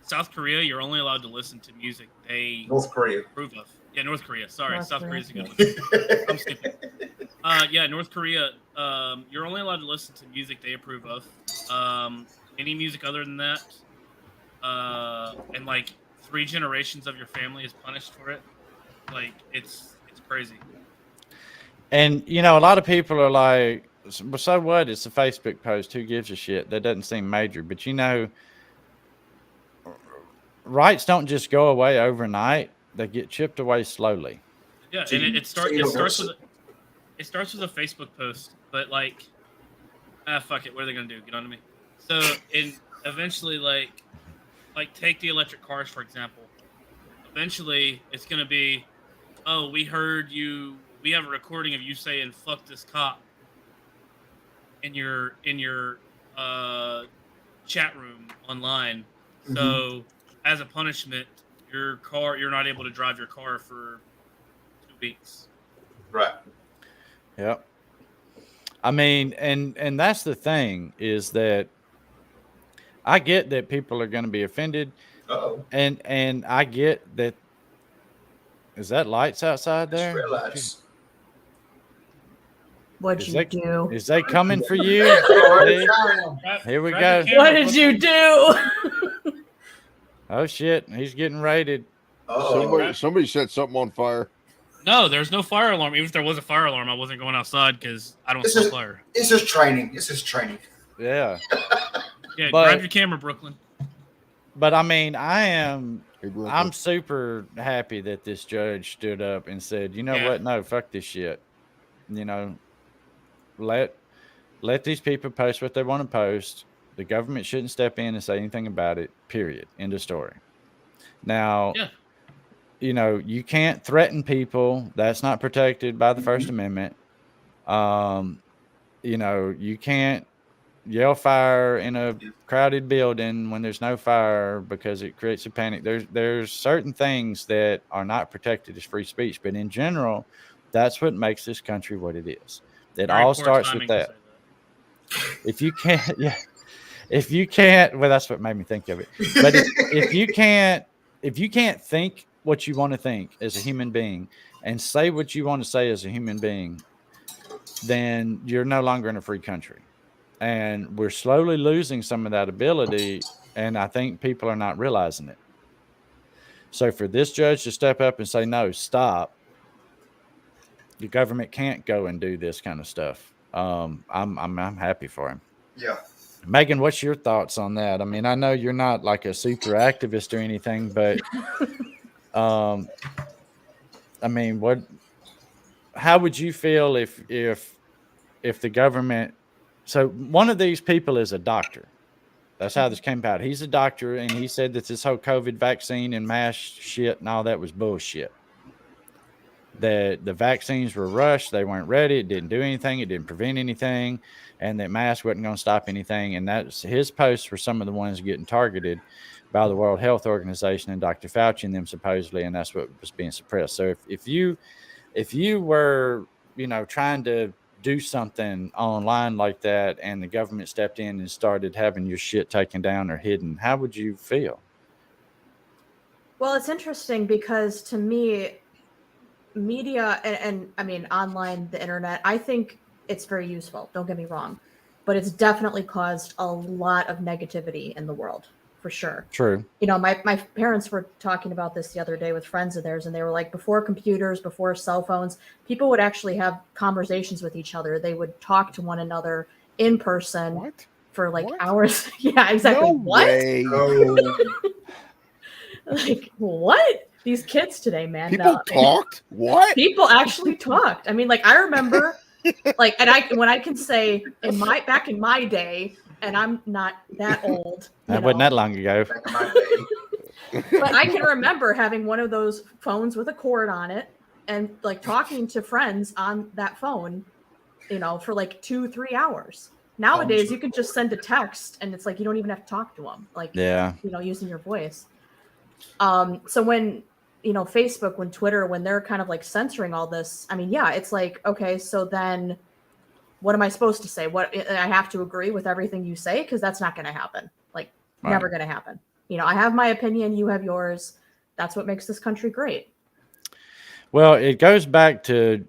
South Korea, you're only allowed to listen to music they North Korea. approve of. Yeah, North Korea. Sorry, North South Korea. Korea's a good one. I'm stupid. Yeah, North Korea. You're only allowed to listen to music they approve of. Any music other than that, and like 3 generations of your family is punished for it. Like it's crazy. And you know, a lot of people are like, so what? It's a Facebook post. Who gives a shit? That doesn't seem major. But you know, rights don't just go away overnight. They get chipped away slowly. Yeah, and it starts with a Facebook post, but like, fuck it. What are they gonna do? Get on to me. So eventually, like take the electric cars for example. Eventually, it's gonna be, oh, we heard you. We have a recording of you saying "fuck this cop" in your chat room online. Mm-hmm. So as a punishment, you're not able to drive your car for 2 weeks. Right. Yep. I mean, and that's the thing, is that I get that people are going to be offended, Uh-oh. and I get that. Is that lights outside Just there? realize. What'd you do? Is they coming for you? Already See? found. Here we Grab go. your camera, What did you do? Oh shit, he's getting raided. Uh-oh. Somebody set something on fire. No, there's no fire alarm. Even if there was a fire alarm, I wasn't going outside because I don't smell fire. It's just training. It's just training. Yeah. Yeah, But- grab your camera, Brooklyn. But I mean, I'm Hey, Brooklyn. I'm super happy that this judge stood up and said, you know Yeah. what? No, fuck this shit. You know, let these people post what they want to post. The government shouldn't step in and say anything about it. Period. End of story. Now, Yeah. you know, you can't threaten people. That's not protected by the First Amendment. You know, you can't yell fire in a crowded building when there's no fire because it creates a panic. There's certain things that are not protected as free speech, but in general, that's what makes this country what it is. It Very all poor starts with timing to that. say that. If you can't, yeah, if you can't, well, that's what made me think of it. But if you can't think what you want to think as a human being and say what you want to say as a human being, then you're no longer in a free country. And we're slowly losing some of that ability, and I think people are not realizing it. So for this judge to step up and say, no, stop, the government can't go and do this kind of stuff. I'm happy for him. Yeah. Megan, what's your thoughts on that? I mean, I know you're not like a super activist or anything, but I mean, how would you feel if the government? So one of these people is a doctor. That's how this came about. He's a doctor, and he said that this whole COVID vaccine and mask shit and all that was bullshit. That the vaccines were rushed, they weren't ready, it didn't do anything, it didn't prevent anything, and that mask wasn't going to stop anything. And that's his posts were some of the ones getting targeted by the World Health Organization and Dr. Fauci and them supposedly, and that's what was being suppressed. So if you were, you know, trying to do something online like that and the government stepped in and started having your shit taken down or hidden, how would you feel? Well, it's interesting because to me, media and I mean online, the internet, I think it's very useful. Don't get me wrong, but it's definitely caused a lot of negativity in the world, for sure. True. You know, my parents were talking about this the other day with friends of theirs, and they were like, before computers, before cell phones, people would actually have conversations with each other. They would talk to one another in person What? for like What? hours. Yeah, exactly. No What? way. Oh, Like, what? These kids today, man. People talked? What? People actually talked. I mean, like, I remember, like, and when I can say back in my day, and I'm not that old. That wasn't that long ago. back in my day. But I can remember having one of those phones with a cord on it and like talking to friends on that phone, you know, for like 2-3 hours. Nowadays, you can just send a text and it's like you don't even have to talk to them, like, Yeah. you know, using your voice. So when, you know, Facebook, when Twitter, when they're kind of like censoring all this, I mean, yeah, it's like, okay, so then what am I supposed to say? What, I have to agree with everything you say? Because that's not going to happen. Like, Right. never going to happen. You know, I have my opinion, you have yours. That's what makes this country great. Well, it goes back to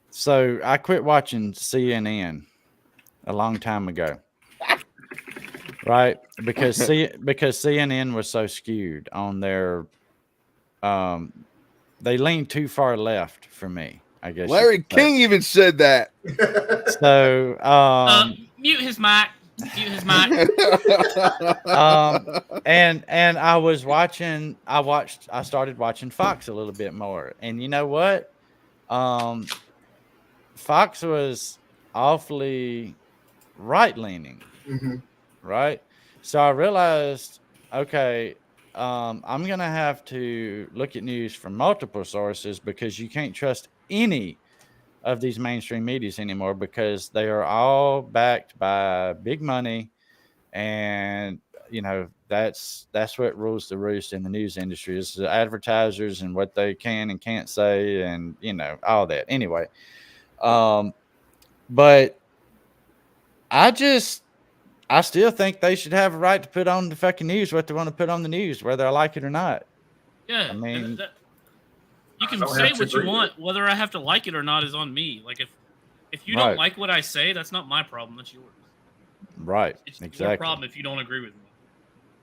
so I quit watching CNN a long time ago. Right? Because CNN was so skewed on their they leaned too far left for me, I guess. Larry King even said that. So Mute his mic. Mute his mic. and I started watching Fox a little bit more. And you know what? Fox was awfully right leaning. Mhm. Right? So I realized, okay, I'm going to have to look at news from multiple sources because you can't trust any of these mainstream medias anymore because they are all backed by big money. And, you know, that's what rules the roost in the news industry is the advertisers and what they can and can't say and, you know, all that. Anyway, but I still think they should have a right to put on the fucking news what they want to put on the news, whether I like it or not. Yeah. I mean, and you can don't say have to what you agree want. Whether I have to like it or not is on me. Like if you Right. don't like what I say, that's not my problem. That's yours. Right. It's your Exactly. problem if you don't agree with me.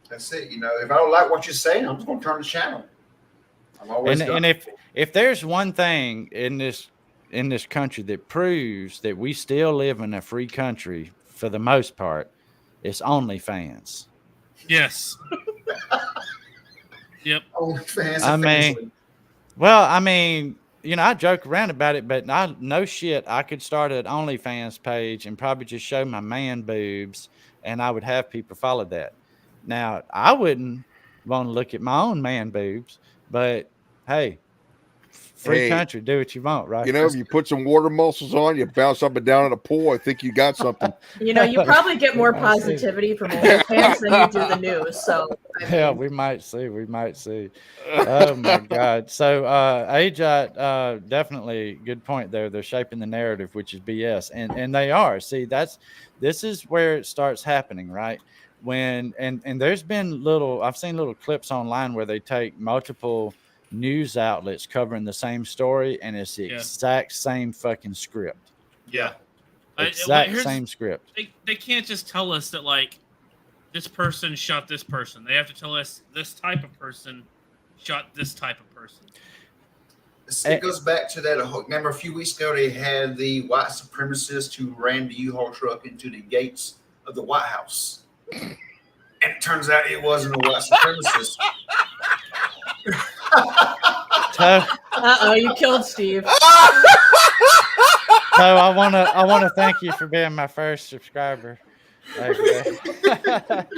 That's it. You know, if I don't like what you're saying, I'm just going to turn the channel. I'm always And if there's one thing in this country that proves that we still live in a free country for the most part, it's OnlyFans. Yes. Yep. OnlyFans. I mean, well, I mean, you know, I joke around about it, but no shit, I could start an OnlyFans page and probably just show my man boobs, and I would have people follow that. Now, I wouldn't want to look at my own man boobs, but hey, free Hey, country, do what you want, right? You know, if you put some water muscles on, you bounce up and down in a pool, I think you got something. You know, you probably get more I see. positivity from OnlyFans than you do the news. So, I Yeah, mean, we might see. We might see. Oh my God. So AJOT, definitely good point there. They're shaping the narrative, which is BS. And they are. See, this is where it starts happening, right? When and there's been I've seen little clips online where they take multiple news outlets covering the same story and it's the Yeah. exact same fucking script. Yeah. Exact same script. They can't just tell us that like this person shot this person. They have to tell us this type of person shot this type of person. It goes back to that. Remember, a few weeks ago, they had the white supremacist who ran the U-Haul truck into the gates of the White House. And it turns out it wasn't a white supremacist. you killed Steve. So I wanna thank you for being my first subscriber. Okay.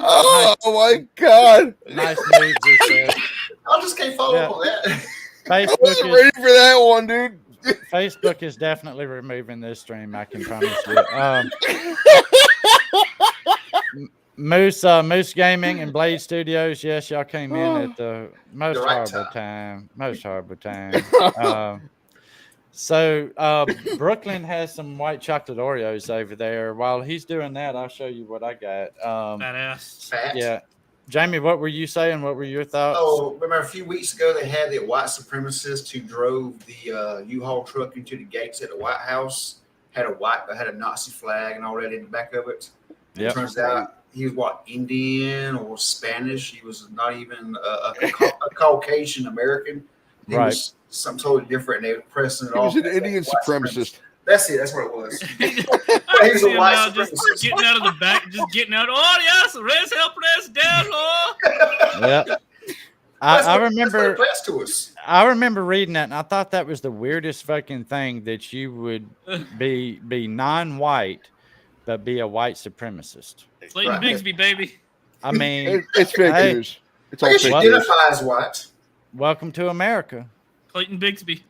Oh my God! Nice moves, he said. I just can't follow up on that. I wasn't ready for that one, dude. Facebook is definitely removing this stream. I can promise you. Moose Gaming and Blade Studios. Yes, y'all came in at the most The right horrible time. Most horrible time. So Brooklyn has some white chocolate Oreos over there. While he's doing that, I'll show you what I got. Badass. Fat. Yeah, Jamie, what were you saying? What were your thoughts? Oh, remember a few weeks ago they had the white supremacist who drove the U-Haul truck into the gates at the White House, had a Nazi flag and all that in the back of it. Yep. It turns out he was what, Indian or Spanish. He was not even a Caucasian American. He Right. was something totally different. And they were pressing it He off. was an as Indian white supremacist. That's it. That's what it was. He was a white just supremacist. getting out of the back, just getting out. Oh yes, let's help us down, Lord. Yeah. I remember That's to us. I remember reading that, and I thought that was the weirdest fucking thing, that you would be non-white but be a white supremacist. Clayton Right. Bigsby, baby. I mean, It's fake Hey. news. It's I all guess you fake Well- news. identify as white. welcome to America. Clayton Bigsby.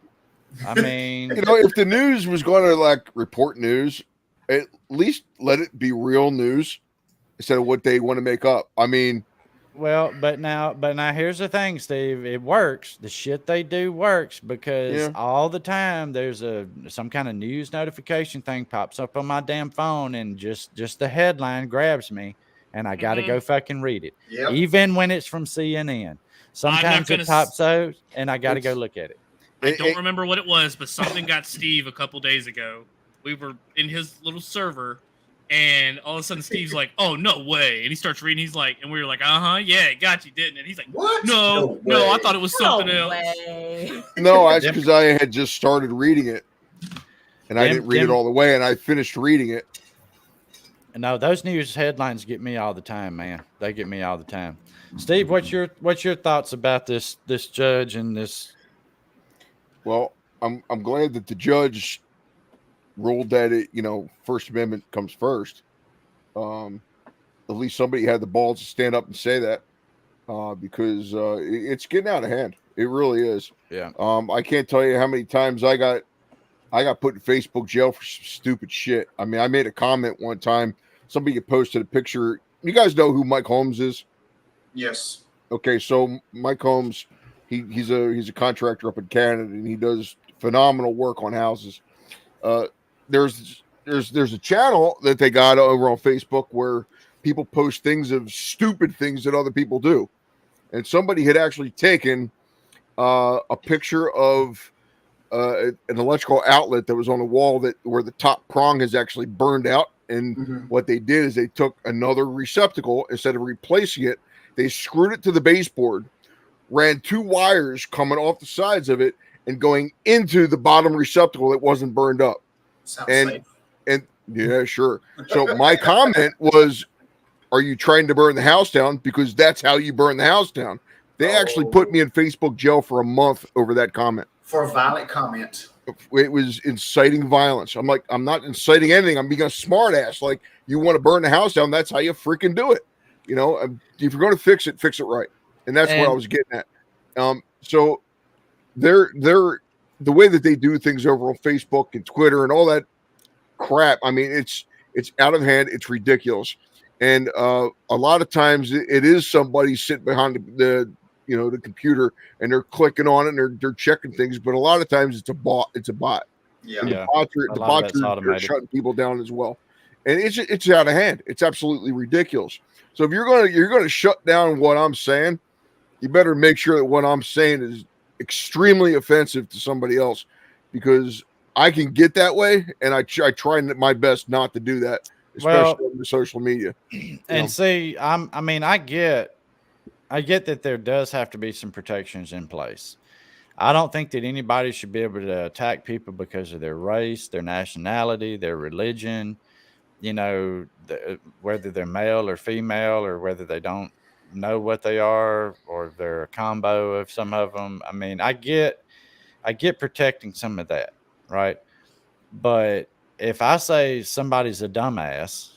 I mean, You know, if the news was going to like report news, at least let it be real news instead of what they want to make up. I mean, well, but now here's the thing, Steve. It works. The shit they do works, because Yeah. all the time there's some kind of news notification thing pops up on my damn phone, and just the headline grabs me, and I got to go fucking read it, Yep. even when it's from CNN. Sometimes gonna it pops out, and I got to go It's- look at it. I don't remember what it was, but something got Steve a couple days ago. We were in his little server, and all of a sudden Steve's like, "Oh, no way!" And he starts reading. He's like, and we were like, yeah, it got you, didn't it? He's like, What? No, way. I thought it was something No else. way. no, that's because I had just started reading it, and I Them- didn't read it them- all the way, and I finished reading it. No, those news headlines get me all the time, man. They get me all the time. Steve, what's your thoughts about this judge and this? Well, I'm glad that the judge ruled that it, First Amendment comes first. At least somebody had the balls to stand up and say that, because it's getting out of hand. It really is. Yeah. I can't tell you how many times I got put in Facebook jail for some stupid shit. I mean, I made a comment one time. Somebody had posted a picture. You guys know who Mike Holmes is? Yes. Okay, so Mike Holmes, he's a contractor up in Canada, and he does phenomenal work on houses. There's a channel that they got over on Facebook where people post things of stupid things that other people do, and somebody had actually taken a picture of an electrical outlet that was on the wall where the top prong is actually burned out. And what they did is they took another receptacle, instead of replacing it, they screwed it to the baseboard, ran two wires coming off the sides of it and going into the bottom receptacle that wasn't burned up. Sounds And safe. and yeah, sure. So my comment was, are you trying to burn the house down? Because that's how you burn the house down. They actually put me in Facebook jail for a month over that comment. For a violent comment. It was inciting violence. I'm like, I'm not inciting anything. I'm being a smart ass. Like, you want to burn the house down, that's how you freaking do it. If you're going to fix it right. And that's what I was getting at. So they're the way that they do things over on Facebook and Twitter and all that crap. I mean, it's out of hand. It's ridiculous. And a lot of times it is somebody sitting behind the computer, and they're clicking on it and they're checking things. But a lot of times it's a bot. Yeah. And Yeah. the bots are shutting people down as well. And it's out of hand. It's absolutely ridiculous. So if you're gonna shut down what I'm saying, you better make sure that what I'm saying is extremely offensive to somebody else, because I can get that way, and I try my best not to do that, especially on the social media. And see, I get that there does have to be some protections in place. I don't think that anybody should be able to attack people because of their race, their nationality, their religion, whether they're male or female, or whether they don't know what they are, or they're a combo of some of them. I mean, I get protecting some of that, right? But if I say somebody's a dumbass,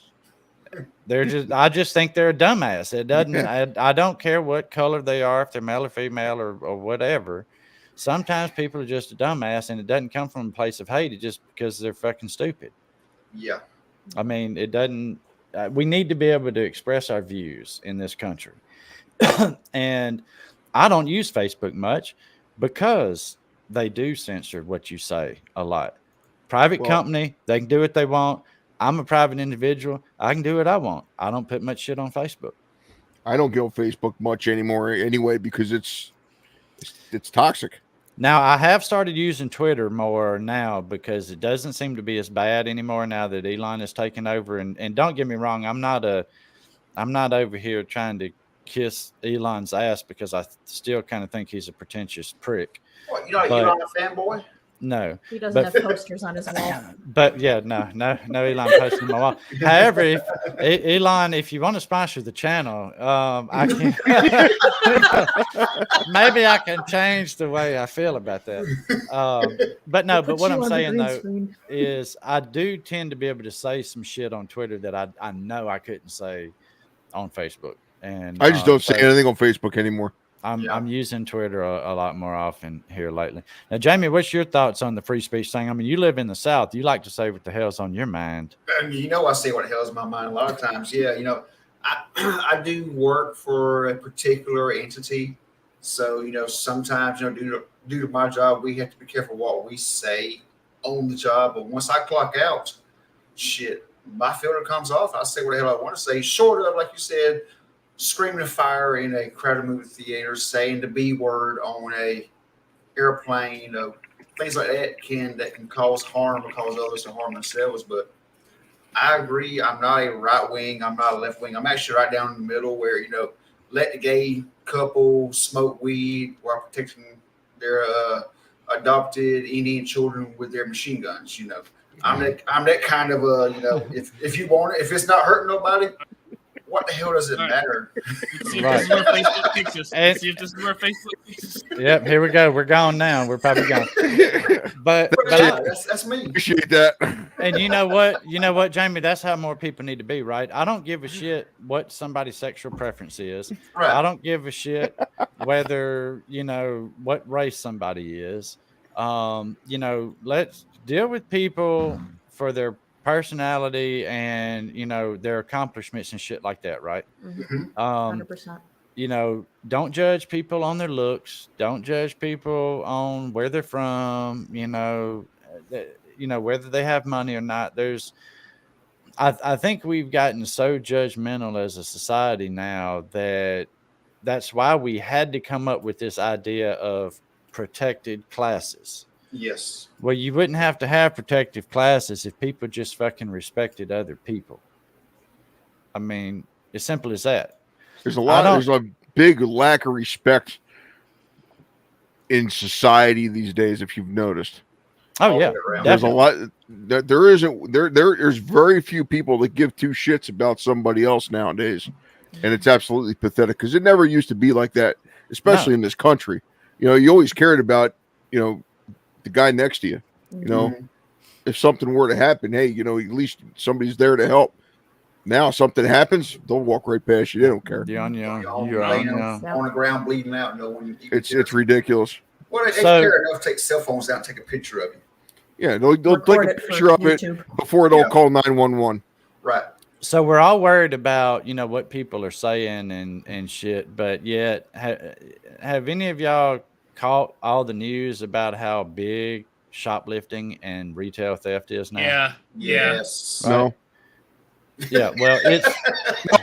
I just think they're a dumbass. It doesn't. I don't care what color they are, if they're male or female or whatever. Sometimes people are just a dumbass, and it doesn't come from a place of hate. It's just because they're fucking stupid. Yeah. I mean, it doesn't. We need to be able to express our views in this country. And I don't use Facebook much because they do censor what you say a lot. Private Well- company, they can do what they want. I'm a private individual. I can do what I want. I don't put much shit on Facebook. I don't get on Facebook much anymore anyway because it's toxic. Now I have started using Twitter more now because it doesn't seem to be as bad anymore now that Elon has taken over. And don't get me wrong, I'm not over here trying to kiss Elon's ass because I still kind of think he's a pretentious prick. What, you not But- Elon a fanboy? No, He doesn't But- have posters on his wall. but yeah, no Elon posting my wall. However, if Elon, if you want to sponsor the channel, I can maybe I can change the way I feel about that. But no, but Put what you I'm on the saying green though screen. is I do tend to be able to say some shit on Twitter that I know I couldn't say on Facebook. And I just don't say so anything on Facebook anymore. I'm using Twitter a lot more often here lately. Now, Jamie, what's your thoughts on the free speech thing? I mean, you live in the South. You like to say what the hell's on your mind. And I say what the hell's in my mind a lot of times. Yeah, I do work for a particular entity, so sometimes due to my job, we have to be careful what we say on the job. But once I clock out, shit, my filter comes off. I say what the hell I want to say, short of, like you said, screaming fire in a crowded movie theater, saying the B word on a airplane, things like that can cause harm or cause others to harm themselves. But I agree. I'm not a right wing. I'm not a left wing. I'm actually right down in the middle where, let the gay couple smoke weed while protecting their adopted Indian children with their machine guns. I'm that kind of if you want it, if it's not hurting nobody, what the hell does it matter? Let's see if Right. this is where Facebook takes us. And- Let's see if this is where Facebook takes us. Yep, here we go. We're gone now. We're probably gone. But Yeah, that's me. Appreciate that. and you know what, Jamie? That's how more people need to be, right? I don't give a shit what somebody's sexual preference is. Right. I don't give a shit whether what race somebody is. Let's deal with people for their personality and their accomplishments and shit like that, right? Mhm. 100%. Don't judge people on their looks. Don't judge people on where they're from. Whether they have money or not. I think we've gotten so judgmental as a society now that's why we had to come up with this idea of protected classes. Yes. Well, you wouldn't have to have protective classes if people just fucking respected other people. I mean, as simple as that. There's a big lack of respect in society these days, if you've noticed. Oh yeah, There's a definitely. lot there's very few people that give two shits about somebody else nowadays. And it's absolutely pathetic because it never used to be like that, especially in this country. You always cared about, the guy next to you. If something were to happen, hey, at least somebody's there to help. Now something happens, they'll walk right past you. They don't care. You're on your own. Y'all You're laying on your own. on the ground bleeding out. No one. It's ridiculous. Well, they So- care enough to take cell phones out and take a picture of you. Yeah, they'll take Record a it for picture of it YouTube. before they'll Yeah. call 911. Right. So we're all worried about what people are saying and shit, but yet have any of y'all caught all the news about how big shoplifting and retail theft is now? Yeah. Yes. No, Yeah, well, it's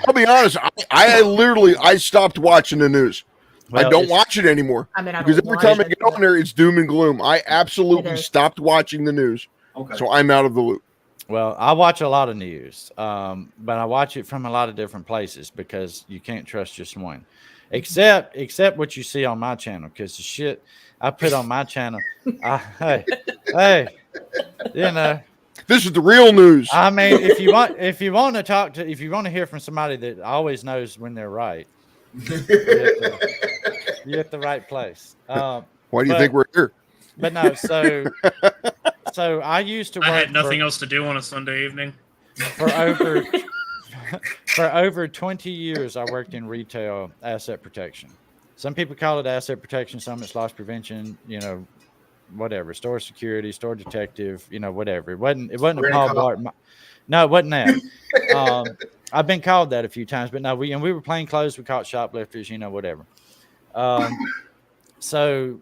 I'll be honest. I stopped watching the news. I well, don't it's- watch it anymore I mean, I because don't every watch time I it, get but- on there, it's doom and gloom. I absolutely It is. stopped watching the news, Okay. so I'm out of the loop. Well, I watch a lot of news, but I watch it from a lot of different places because you can't trust just one, except what you see on my channel. Because the shit I put on my channel, hey, This is the real news. I mean, if you want to hear from somebody that always knows when they're right, you're at the right place. Why do you but- think we're here? But no, so I used to work I had nothing else to do on a Sunday evening. for over 20 years. I worked in retail asset protection. Some people call it asset protection, some it's loss prevention, whatever, store security, store detective, whatever. It wasn't a Paul Blart. No, it wasn't that. I've been called that a few times, but no, we were plain clothes. We caught shoplifters, whatever. So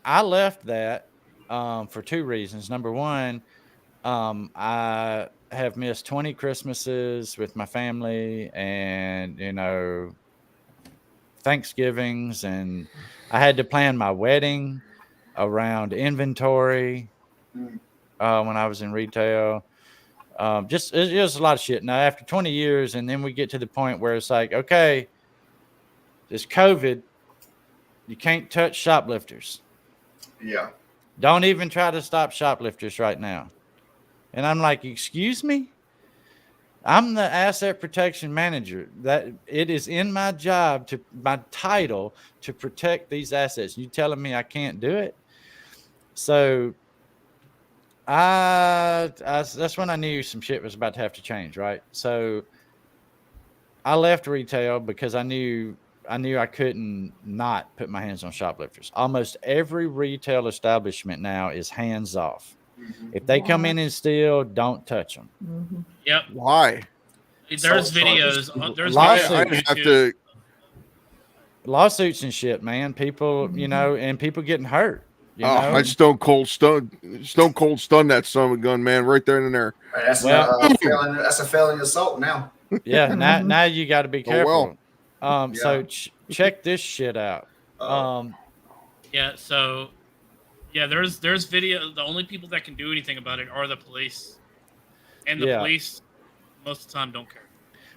I left that for two reasons. Number one, I have missed 20 Christmases with my family and, Thanksgivings, and I had to plan my wedding around inventory when I was in retail. It's just a lot of shit. Now, after 20 years, and then we get to the point where it's like, okay, this COVID, you can't touch shoplifters. Yeah. Don't even try to stop shoplifters right now. And I'm like, excuse me? I'm the asset protection manager. That it is in my title to protect these assets. You telling me I can't do it? So that's when I knew some shit was about to have to change, right? So I left retail because I knew I couldn't not put my hands on shoplifters. Almost every retail establishment now is hands off. If they come in and steal, don't touch them. Mm-hmm. Yep. Why? There's videos. There's Lawsuits. videos on I'd have YouTube. to. Lawsuits and shit, man. People, and people getting hurt. I'd stone cold stun that son of a gun, man, right there and there. That's a felony assault now. Yeah, now you got to be careful. well. So check this shit out. Yeah. So, yeah, there's video. The only people that can do anything about it are the police, and the police most of the time don't care.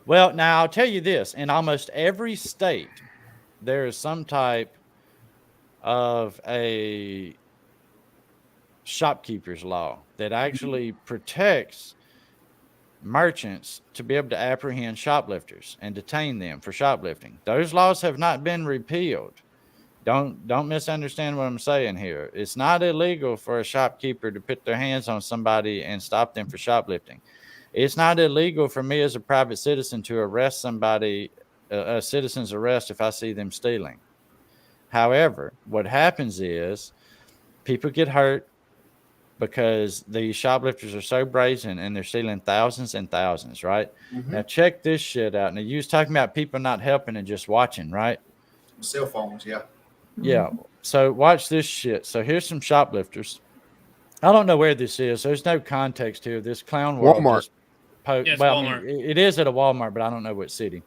Well, now I'll tell you this: in almost every state, there is some type of a shopkeeper's law that actually protects merchants to be able to apprehend shoplifters and detain them for shoplifting. Those laws have not been repealed. Don't misunderstand what I'm saying here. It's not illegal for a shopkeeper to put their hands on somebody and stop them for shoplifting. It's not illegal for me as a private citizen to arrest somebody, a citizen's arrest, if I see them stealing. However, what happens is people get hurt because these shoplifters are so brazen and they're stealing thousands and thousands, right? Mm-hmm. Now, check this shit out. Now, you was talking about people not helping and just watching, right? Cell phones, yeah. Yeah. So watch this shit. So here's some shoplifters. I don't know where this is. There's no context here. This clown world. Walmart. Walmart. I mean, it is at a Walmart, but I don't know what city.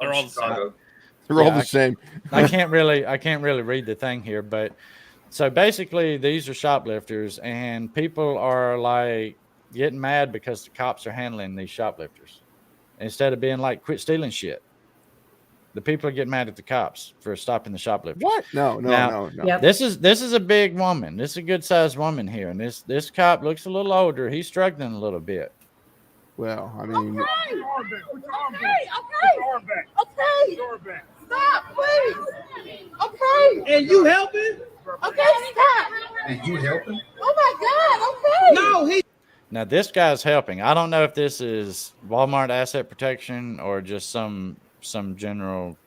They're all the same. They're all the same. I can't really read the thing here, but so basically these are shoplifters, and people are like getting mad because the cops are handling these shoplifters instead of being like, quit stealing shit. The people are getting mad at the cops for stopping the shoplifters. What? No. Yep. This is a big woman. This is a good sized woman here, and this cop looks a little older. He's struggling a little bit. Well, I mean, Okay. Stop, please. Okay. And you helping? Okay, stop. And you helping? Oh my God. Okay. No, Now this guy's helping. I don't know if this is Walmart asset protection or just some general.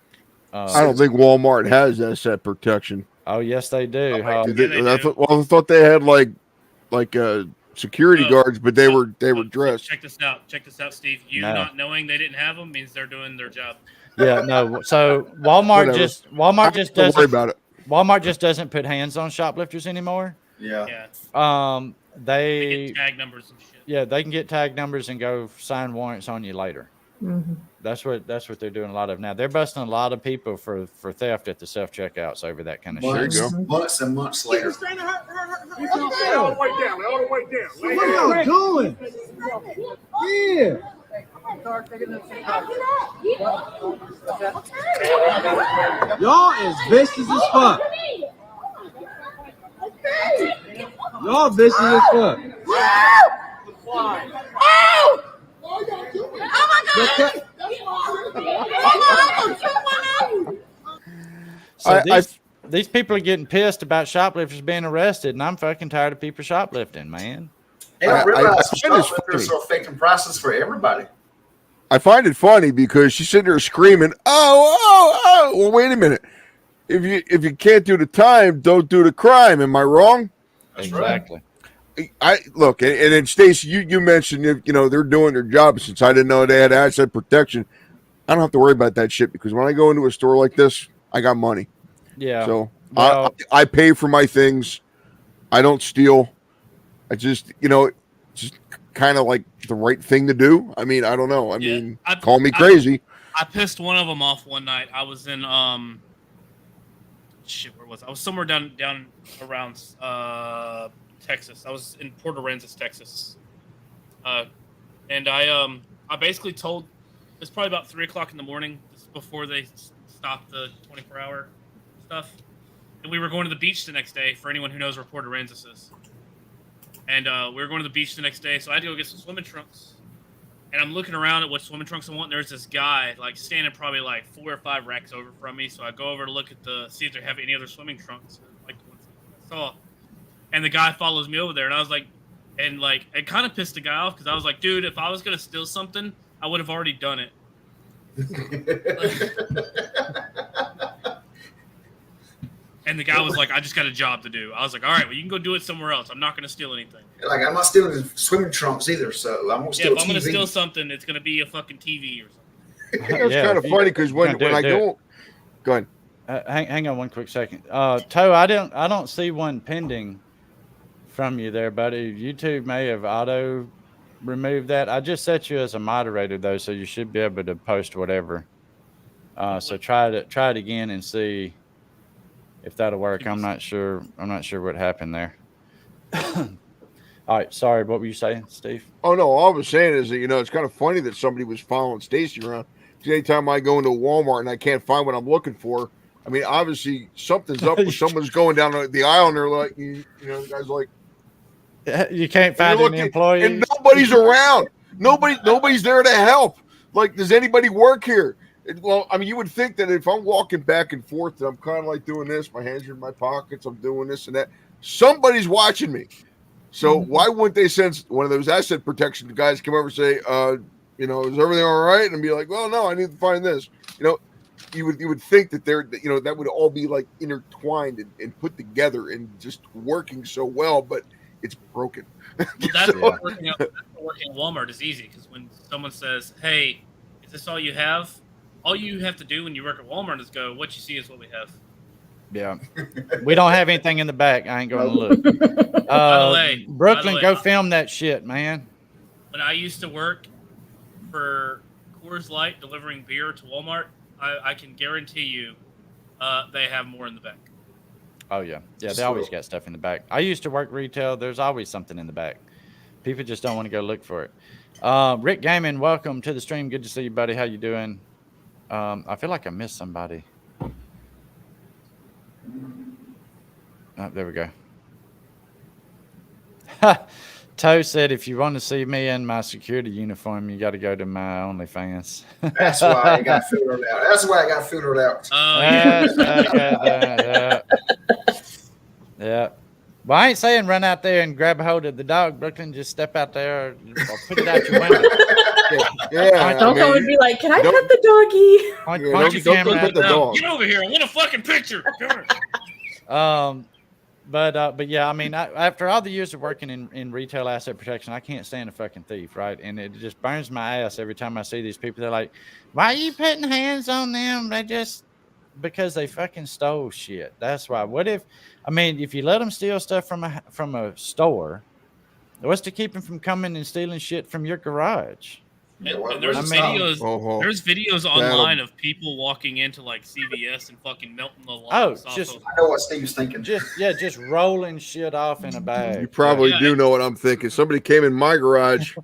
I don't think Walmart has asset protection. Oh yes, they do. I thought they had like security guards, but they were dressed. Check this out, Steve. You not knowing they didn't have them means they're doing their job. Yeah, no. So Walmart just doesn't worry about it. Walmart just doesn't put hands on shoplifters anymore. Yeah. They get tag numbers and shit. Yeah, they can get tag numbers and go sign warrants on you later. Mm-hmm. That's what they're doing a lot of now. They're busting a lot of people for theft at the self checkouts over that kind of shit. There you go. Months and months later. all the way down. What are y'all doing? Yeah. Y'all is vicious as fuck. Y'all vicious as fuck. So these people are getting pissed about shoplifters being arrested, and I'm fucking tired of people shoplifting, man. They don't realize shoplifters are affecting prices for everybody. I find it funny because she's sitting there screaming, "Oh!" Well, wait a minute. If you can't do the time, don't do the crime. Am I wrong? That's Exactly. I look, and then Stacey, you mentioned they're doing their job. Since I didn't know they had asset protection, I don't have to worry about that shit because when I go into a store like this, I got money. Yeah. So Well, I pay for my things. I don't steal. I just, just kind of like the right thing to do. I mean, I don't know. I mean, call me crazy. I pissed one of them off one night. I was in where was I? I was somewhere down around Texas. I was in Port Aransas, Texas. And I basically told, it's probably about 3:00 in the morning. This is before they stopped the 24-hour stuff. And we were going to the beach the next day, for anyone who knows where Port Aransas is. And we were going to the beach the next day, so I had to go get some swimming trunks. And I'm looking around at what swimming trunks I want. And there's this guy like standing probably like 4 or 5 racks over from me. So I go over to look at see if they have any other swimming trunks, like the ones I saw. And the guy follows me over there, and I was like, it kind of pissed the guy off because I was like, dude, if I was gonna steal something, I would have already done it. And the guy was like, I just got a job to do. I was like, all right, well, you can go do it somewhere else. I'm not going to steal anything. Like, I'm not stealing swimming trunks either, so I'm going to steal if I'm going to steal something, it's going to be a fucking TV or something. It's kind of funny because when I go ahead. Hang on one quick second. Toe, I don't see one pending from you there, buddy. YouTube may have auto removed that. I just set you as a moderator though, so you should be able to post whatever. So try it again and see if that'll work. I'm not sure what happened there. All right, sorry. What were you saying, Steve? Oh no, all I was saying is that it's kind of funny that somebody was following Stacy around. Because anytime I go into Walmart and I can't find what I'm looking for, I mean, obviously something's up. When someone's going down the aisle and they're like, the guy's like, you can't find any employees, and nobody's around. Nobody's there to help. Like, does anybody work here? Well, I mean, you would think that if I'm walking back and forth, that I'm kind of like doing this, my hands are in my pockets, I'm doing this and that. Somebody's watching me. So why wouldn't they send one of those asset protection guys come over and say, is everything all right? And be like, well, no, I need to find this. You would think that that would all be like intertwined and put together and just working so well, but it's broken. Well, that's working at Walmart is easy because when someone says, hey, is this all you have? All you have to do when you work at Walmart is go, what you see is what we have. Yeah. We don't have anything in the back. I ain't going to look. Brooklyn, go film that shit, man. When I used to work for Coors Light delivering beer to Walmart, I can guarantee you they have more in the back. Oh, yeah. Yeah, they always got stuff in the back. I used to work retail. There's always something in the back. People just don't want to go look for it. Rick Gaiman, welcome to the stream. Good to see you, buddy. How you doing? I feel like I missed somebody. Oh, there we go. Toe said, if you want to see me in my security uniform, you got to go to my OnlyFans. That's why I got filtered out. Yeah. Well, I ain't saying run out there and grab a hold of the dog, Brooklyn. Just step out there or put it out your window. Don't go and be like, can I pet the doggy? Point your camera at the dog. Get over here. I want a fucking picture. But yeah, I mean, after all the years of working in retail asset protection, I can't stand a fucking thief, right? And it just burns my ass every time I see these people. They're like, why are you putting hands on them? Because they fucking stole shit. That's why. If you let them steal stuff from a store, what's to keep them from coming and stealing shit from your garage? And there's videos online of people walking into like CVS and fucking melting the locks off. I know what Steve's thinking. Just rolling shit off in a bag. You probably do know what I'm thinking. Somebody came in my garage.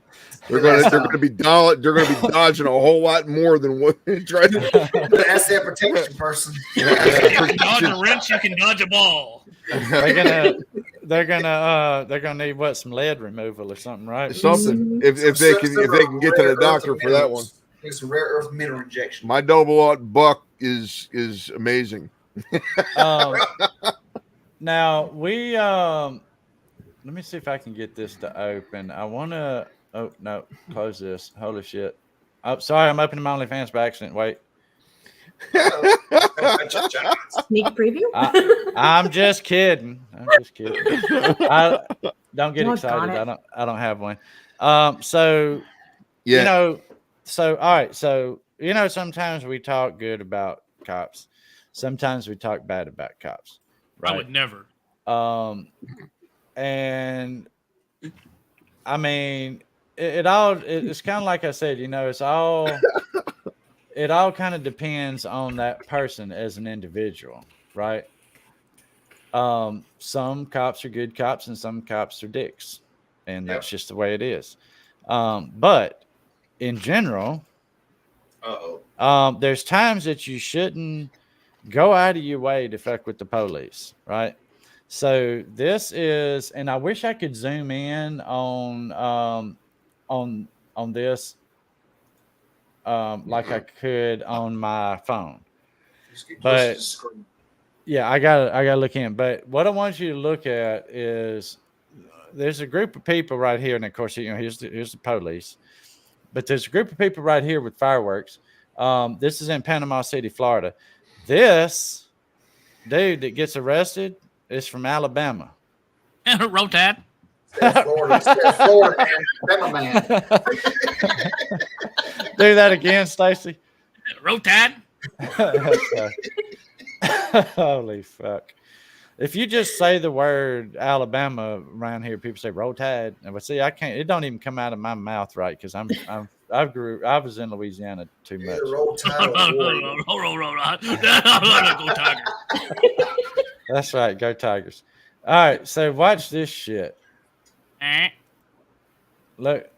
They're going to be dodging a whole lot more than what they tried to. Asset protection person. You can dodge a wrench. You can dodge a ball. They're gonna need some lead removal or something, right? Something. If they can get to the doctor for that one. Some rare earth mineral injection. My double-aught buck is amazing. Now we let me see if I can get this to open. I want to. Oh no, close this. Holy shit! Oh, sorry, I'm opening my OnlyFans by accident. Wait. Sneak preview. I'm just kidding. Don't get excited. I don't have one. So all right. So sometimes we talk good about cops. Sometimes we talk bad about cops. right? I would never. And I mean, it's kind of like I said, it all kind of depends on that person as an individual, right? Some cops are good cops and some cops are dicks, and that's just the way it is. But in general, there's times that you shouldn't go out of your way to fuck with the police, right? So this is, and I wish I could zoom in on this like I could on my phone. But yeah, I gotta look in. But what I want you to look at is there's a group of people right here, and of course, here's the police. But there's a group of people right here with fireworks. This is in Panama City, Florida. This dude that gets arrested is from Alabama. Roll Tide. Florida, Alabama man. Do that again, Stacy. Roll Tide. Holy fuck! If you just say the word Alabama around here, people say "Roll Tide." But see, I can't. It don't even come out of my mouth right because I was in Louisiana too much. Roll Tide. Roll. Go Tigers. That's right. Go Tigers. All right. So watch this shit. Look,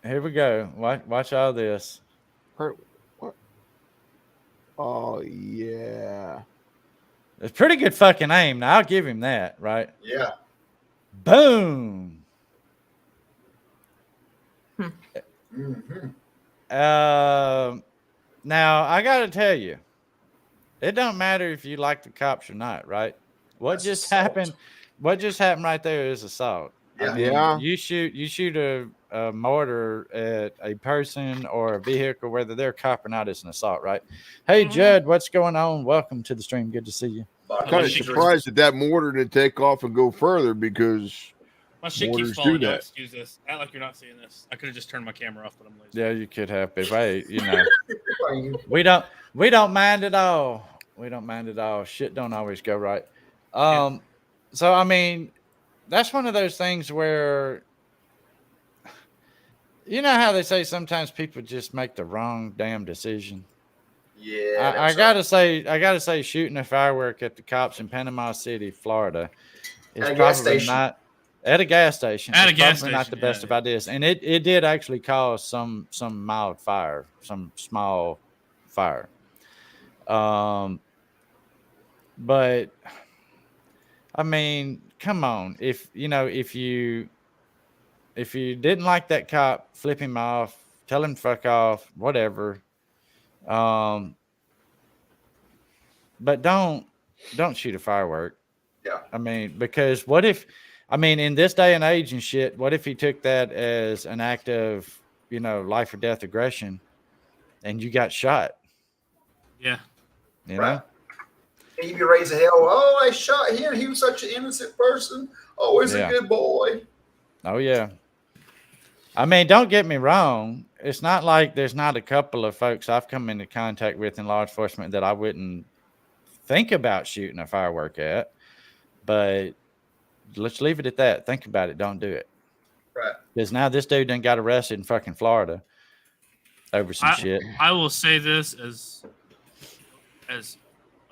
here we go. Watch all this. What? Oh yeah. It's pretty good fucking aim. Now I'll give him that, right? Yeah. Boom. Mm-hmm. Now I gotta tell you, it don't matter if you like the cops or not, right? What just happened right there is assault. Yeah. I mean, you shoot a mortar at a person or a vehicle, whether they're a cop or not, it's an assault, right? Hey, Judd, what's going on? Welcome to the stream. Good to see you. I'm kind of surprised that mortar didn't take off and go further because my shit keeps mortars falling do out. that. Excuse this. Act like you're not seeing this. I could have just turned my camera off, but I'm lazy. Yeah, you could have, but hey, we don't mind at all. We don't mind at all. Shit don't always go right. So I mean, that's one of those things where you know how they say sometimes people just make the wrong damn decision. Yeah. I gotta say, shooting a firework at the cops in Panama City, Florida, is probably not at a gas station. At a it's gas probably not the station, best of ideas, and it did actually cause some mild fire, some small fire. But I mean, come on, if you didn't like that cop, flip him off, tell him fuck off, whatever. But don't shoot a firework. Yeah. I mean, because in this day and age and shit, what if he took that as an act of, life or death aggression and you got shot? Yeah. You know? He'd be raising hell. Oh, I shot him. He was such an innocent person. Oh, he's a good boy. Oh, yeah. I mean, don't get me wrong. It's not like there's not a couple of folks I've come into contact with in law enforcement that I wouldn't think about shooting a firework at. But let's leave it at that. Think about it. Don't do it. Right. Because now this dude done got arrested in fucking Florida over some shit. I will say this as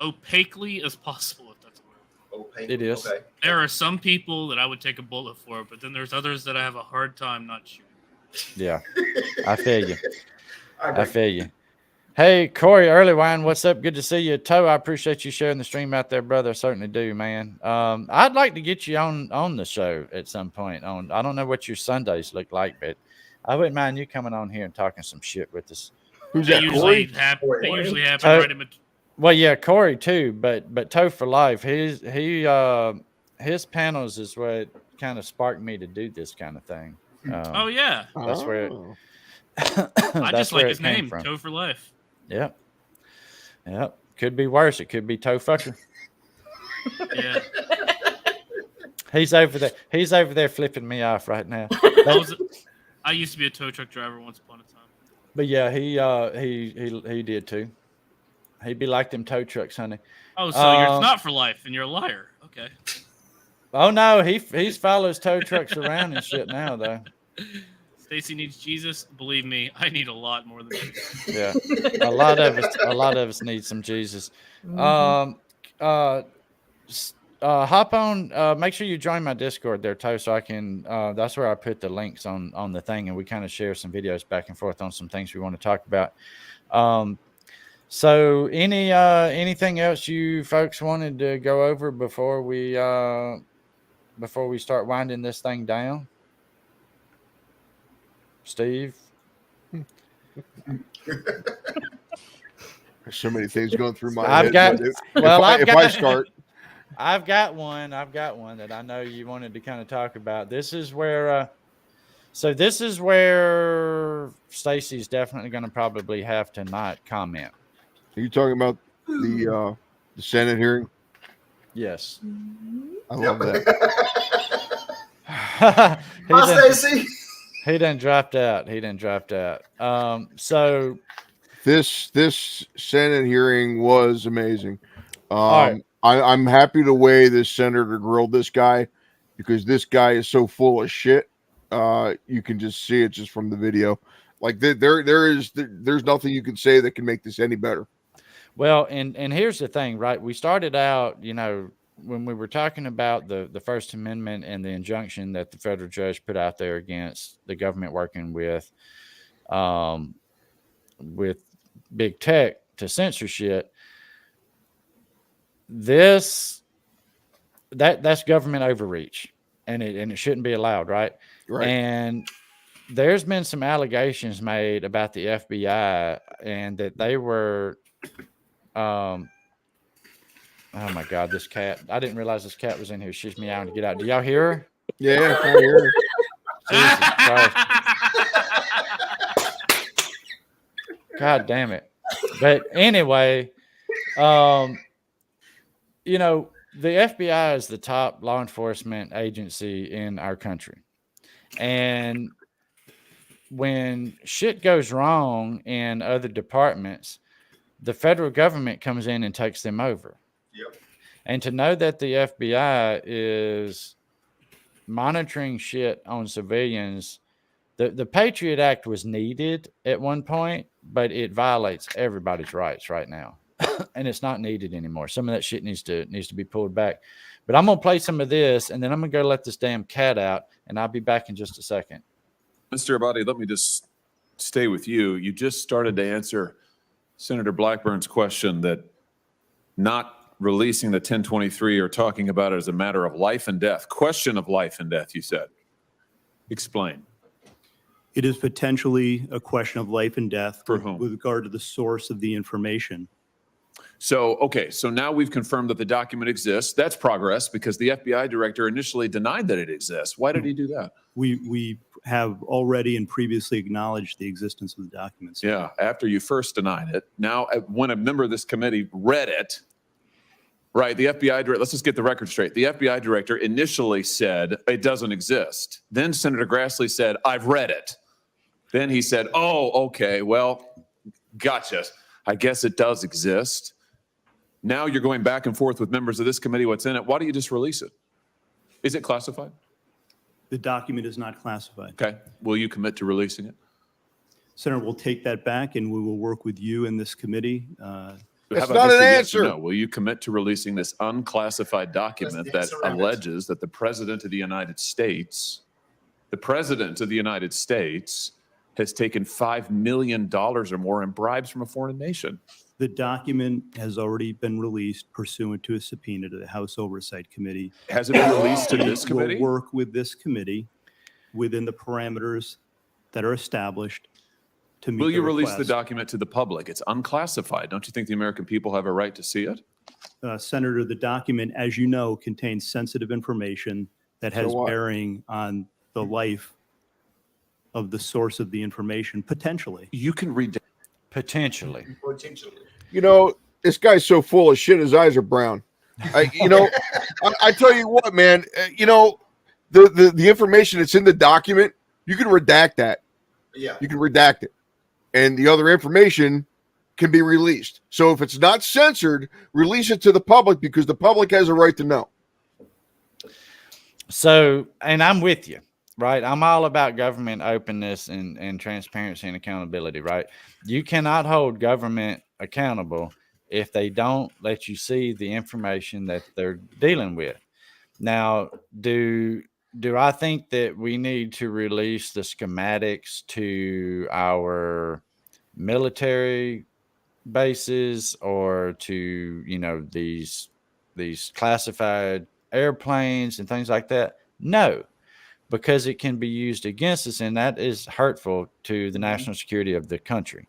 opaquely as possible, if that's a word. Opaque. It is. Okay. There are some people that I would take a bullet for, but then there's others that I have a hard time not shooting. Yeah. I feel you. I feel you. Hey, Corey Earlywine, what's up? Good to see you. Toe, I appreciate you sharing the stream out there, brother. I certainly do, man. I'd like to get you on the show at some point. I don't know what your Sundays look like, but I wouldn't mind you coming on here and talking some shit with us. Who's They that? usually Corey? happen. They Corey. usually happen Toe- right in between. Well, yeah, Corey too, but Toe for Life. His panels is what kind of sparked me to do this kind of thing. Oh yeah, That's where. Oh. I That's just where like it his came name, from. Toe for Life. Yep. Could be worse. It could be Toe Fucker. Yeah. He's over there. He's over there flipping me off right now. I used to be a tow truck driver once upon a time. But yeah, he did too. He'd be like them tow trucks, honey. Oh, so it's not for life, and you're a liar. Okay. Oh no, he's follows tow trucks around and shit now though. Stacy needs Jesus. Believe me, I need a lot more than Jesus. Yeah, a lot of us need some Jesus. Mhm. Hop on. Make sure you join my Discord there, Toe, so I can. That's where I put the links on the thing, and we kind of share some videos back and forth on some things we want to talk about. So anything else you folks wanted to go over before we start winding this thing down? Steve? There's so many things going through my I've head. got- but well, if I start, I've got one that I know you wanted to kind of talk about. This is where Stacy's definitely going to probably have to not comment. are you talking about the Senate hearing? Yes. I love that. Hi, Stacy. He done dropped out. So This Senate hearing was amazing. All right. I'm happy the way this senator grilled this guy, because this guy is so full of shit. You can just see it just from the video. Like there's nothing you can say that can make this any better. Well, and here's the thing, right? We started out, when we were talking about the First Amendment and the injunction that the federal judge put out there against the government working with big tech to censor shit. That's government overreach, and it shouldn't be allowed, right? Right. And there's been some allegations made about the FBI and that they were oh my God, this cat. I didn't realize this cat was in here. She's meowing to get out. Do y'all hear her? Yeah, I hear her. Jesus Christ. God damn it. But anyway, the FBI is the top law enforcement agency in our country. And when shit goes wrong in other departments, the federal government comes in and takes them over. Yep. And to know that the FBI is monitoring shit on civilians, the Patriot Act was needed at one point, but it violates everybody's rights right now. And it's not needed anymore. Some of that shit needs to be pulled back. But I'm going to play some of this, and then I'm going to go let this damn cat out, and I'll be back in just a second. Mr. Abadi, let me just stay with you. You just started to answer Senator Blackburn's question that not releasing the 1023 or talking about it as a matter of life and death. Question of life and death, you said. Explain. It is potentially a question of life and death For whom? with regard to the source of the information. So, okay, so now we've confirmed that the document exists. That's progress, because the FBI director initially denied that it exists. Why did he do that? We have already and previously acknowledged the existence of the documents. Yeah, after you first denied it. Now, when a member of this committee read it, right, the FBI director, let's just get the record straight. The FBI director initially said it doesn't exist. Then Senator Grassley said, I've read it. Then he said, oh, okay, well, gotcha. I guess it does exist. Now you're going back and forth with members of this committee what's in it. Why don't you just release it? Is it classified? The document is not classified. Okay. Will you commit to releasing it? Senator, we'll take that back and we will work with you and this committee. That's not an answer. No. Will you commit to releasing this unclassified document that alleges that the President of the United States, has taken $5 million or more in bribes from a foreign nation? The document has already been released pursuant to a subpoena to the House Oversight Committee. Has it been released to this committee? We'll work with this committee within the parameters that are established to meet. Will you the release the request. document to the public? It's unclassified. Don't you think the American people have a right to see it? Senator, the document, as you know, contains sensitive information that has what? bearing on the life of the source of the information, potentially. You can read. Potentially. This guy's so full of shit. His eyes are brown. I tell you what, man. The information that's in the document, you can redact that. Yeah. You can redact it, and the other information can be released. So if it's not censored, release it to the public because the public has a right to know. So, and I'm with you, right? I'm all about government openness and transparency and accountability, right? You cannot hold government accountable if they don't let you see the information that they're dealing with. Now, do I think that we need to release the schematics to our military bases or to, you know, these classified airplanes and things like that? No, because it can be used against us, and that is hurtful to the national security of the country.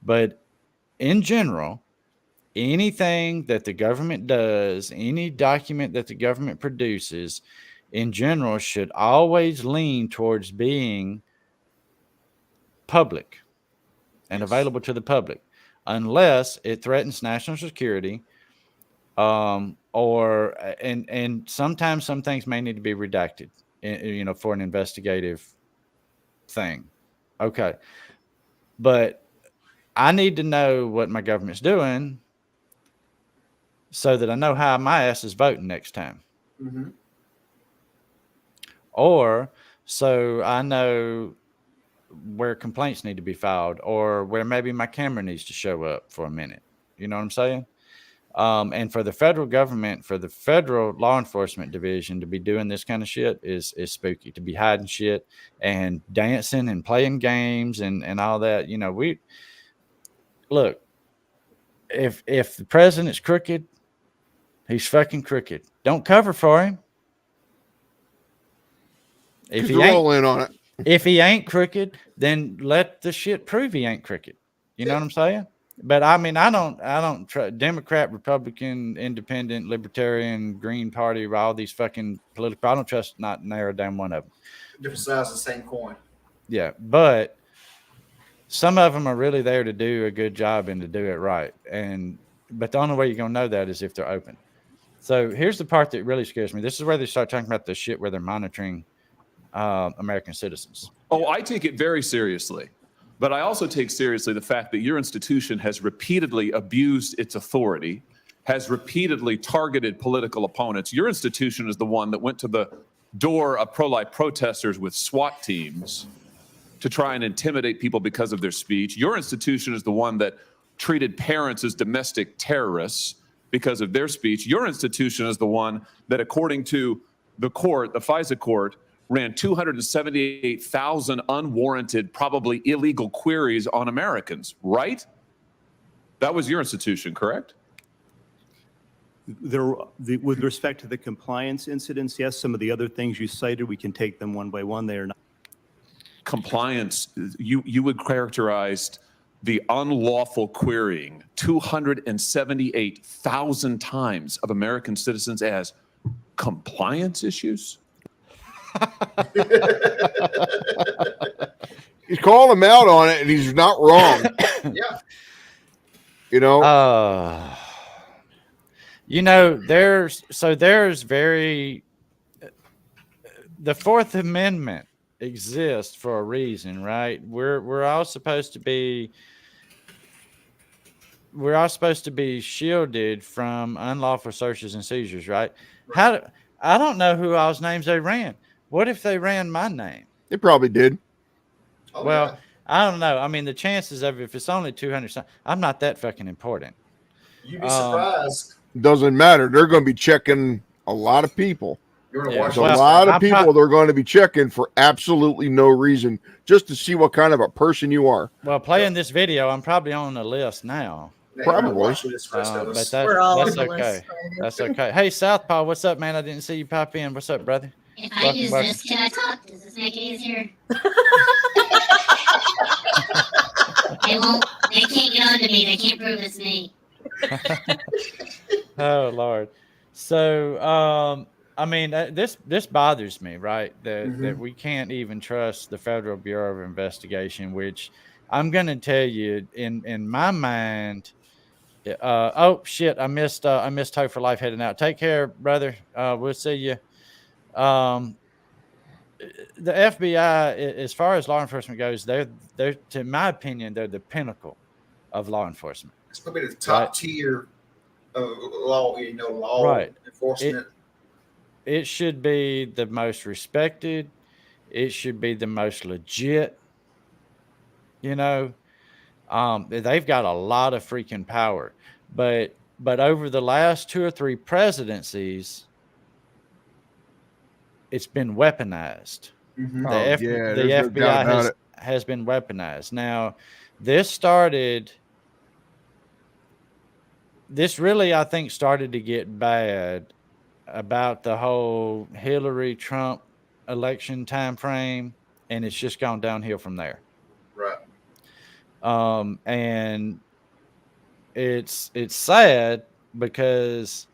But in general, anything that the government does, any document that the government produces, in general, should always lean towards being public and available to the public, unless it threatens national security. And sometimes some things may need to be redacted, you know, for an investigative thing. Okay. But I need to know what my government's doing so that I know how my ass is voting next time. Mm-hmm. Or so I know where complaints need to be filed or where maybe my camera needs to show up for a minute. You know what I'm saying? And for the federal government, for the federal law enforcement division to be doing this kind of shit is spooky, to be hiding shit and dancing and playing games and all that. You know, look, if the president's crooked, he's fucking crooked. Don't cover for him. If he ain't all in on it. If he ain't crooked, then let the shit prove he ain't crooked. You know what I'm saying? But I mean, I don't trust Democrat, Republican, Independent, Libertarian, Green Party, all these fucking political. I don't trust not narrow down one of them. Different sides of the same coin. Yeah, but some of them are really there to do a good job and to do it right. But the only way you're gonna know that is if they're open. So here's the part that really scares me. This is where they start talking about the shit where they're monitoring American citizens. Oh, I take it very seriously. But I also take seriously the fact that your institution has repeatedly abused its authority, has repeatedly targeted political opponents. Your institution is the one that went to the door of pro-life protesters with SWAT teams to try and intimidate people because of their speech. Your institution is the one that treated parents as domestic terrorists because of their speech. Your institution is the one that, according to the court, the FISA court, ran 278,000 unwarranted, probably illegal queries on Americans, right? That was your institution, correct? With respect to the compliance incidents, yes, some of the other things you cited, we can take them one by one. They are not. Compliance, you would characterize the unlawful querying 278,000 times of American citizens as compliance issues? He's calling him out on it, and he's not wrong. Yeah. You know? You know, there's very the Fourth Amendment exists for a reason, right? We're all supposed to be shielded from unlawful searches and seizures, right? I don't know who all's names they ran. What if they ran my name? They probably did. Oh, Well, yeah. I don't know. I mean, the chances of if it's only 200, I'm not that fucking important. You'd be surprised. Doesn't matter. They're going to be checking a lot of people. You're gonna Yeah, watch There's a this. lot of I'm people they're going to be checking for absolutely no reason, just to see what kind of a person you are. Well, playing this video, I'm probably on the list now. You're gonna Probably. watch this rest of But us. that's We're all okay. on the list. That's okay. Hey, Southpaw, what's up, man? I didn't see you pop in. What's up, brother? If I Welcome, use welcome. this, can I talk? Does this make it easier? They can't get onto me. They can't prove it's me. Oh Lord. So I mean this bothers me, right? That we can't even trust the Federal Bureau of Investigation, which I'm gonna tell you in my mind. Oh shit! I missed Hope for Life heading out. Take care, brother. We'll see you. The FBI, as far as law enforcement goes, they're, to my opinion, they're the pinnacle of law enforcement. It's probably the top tier of law, law enforcement. It should be the most respected. It should be the most legit. They've got a lot of freaking power, but over the last 2 or 3 presidencies, it's been weaponized. Mm-hmm. The FBI has been weaponized. Now, this really, I think, started to get bad about the whole Hillary Trump election time frame, and it's just gone downhill from there. Right. And it's sad because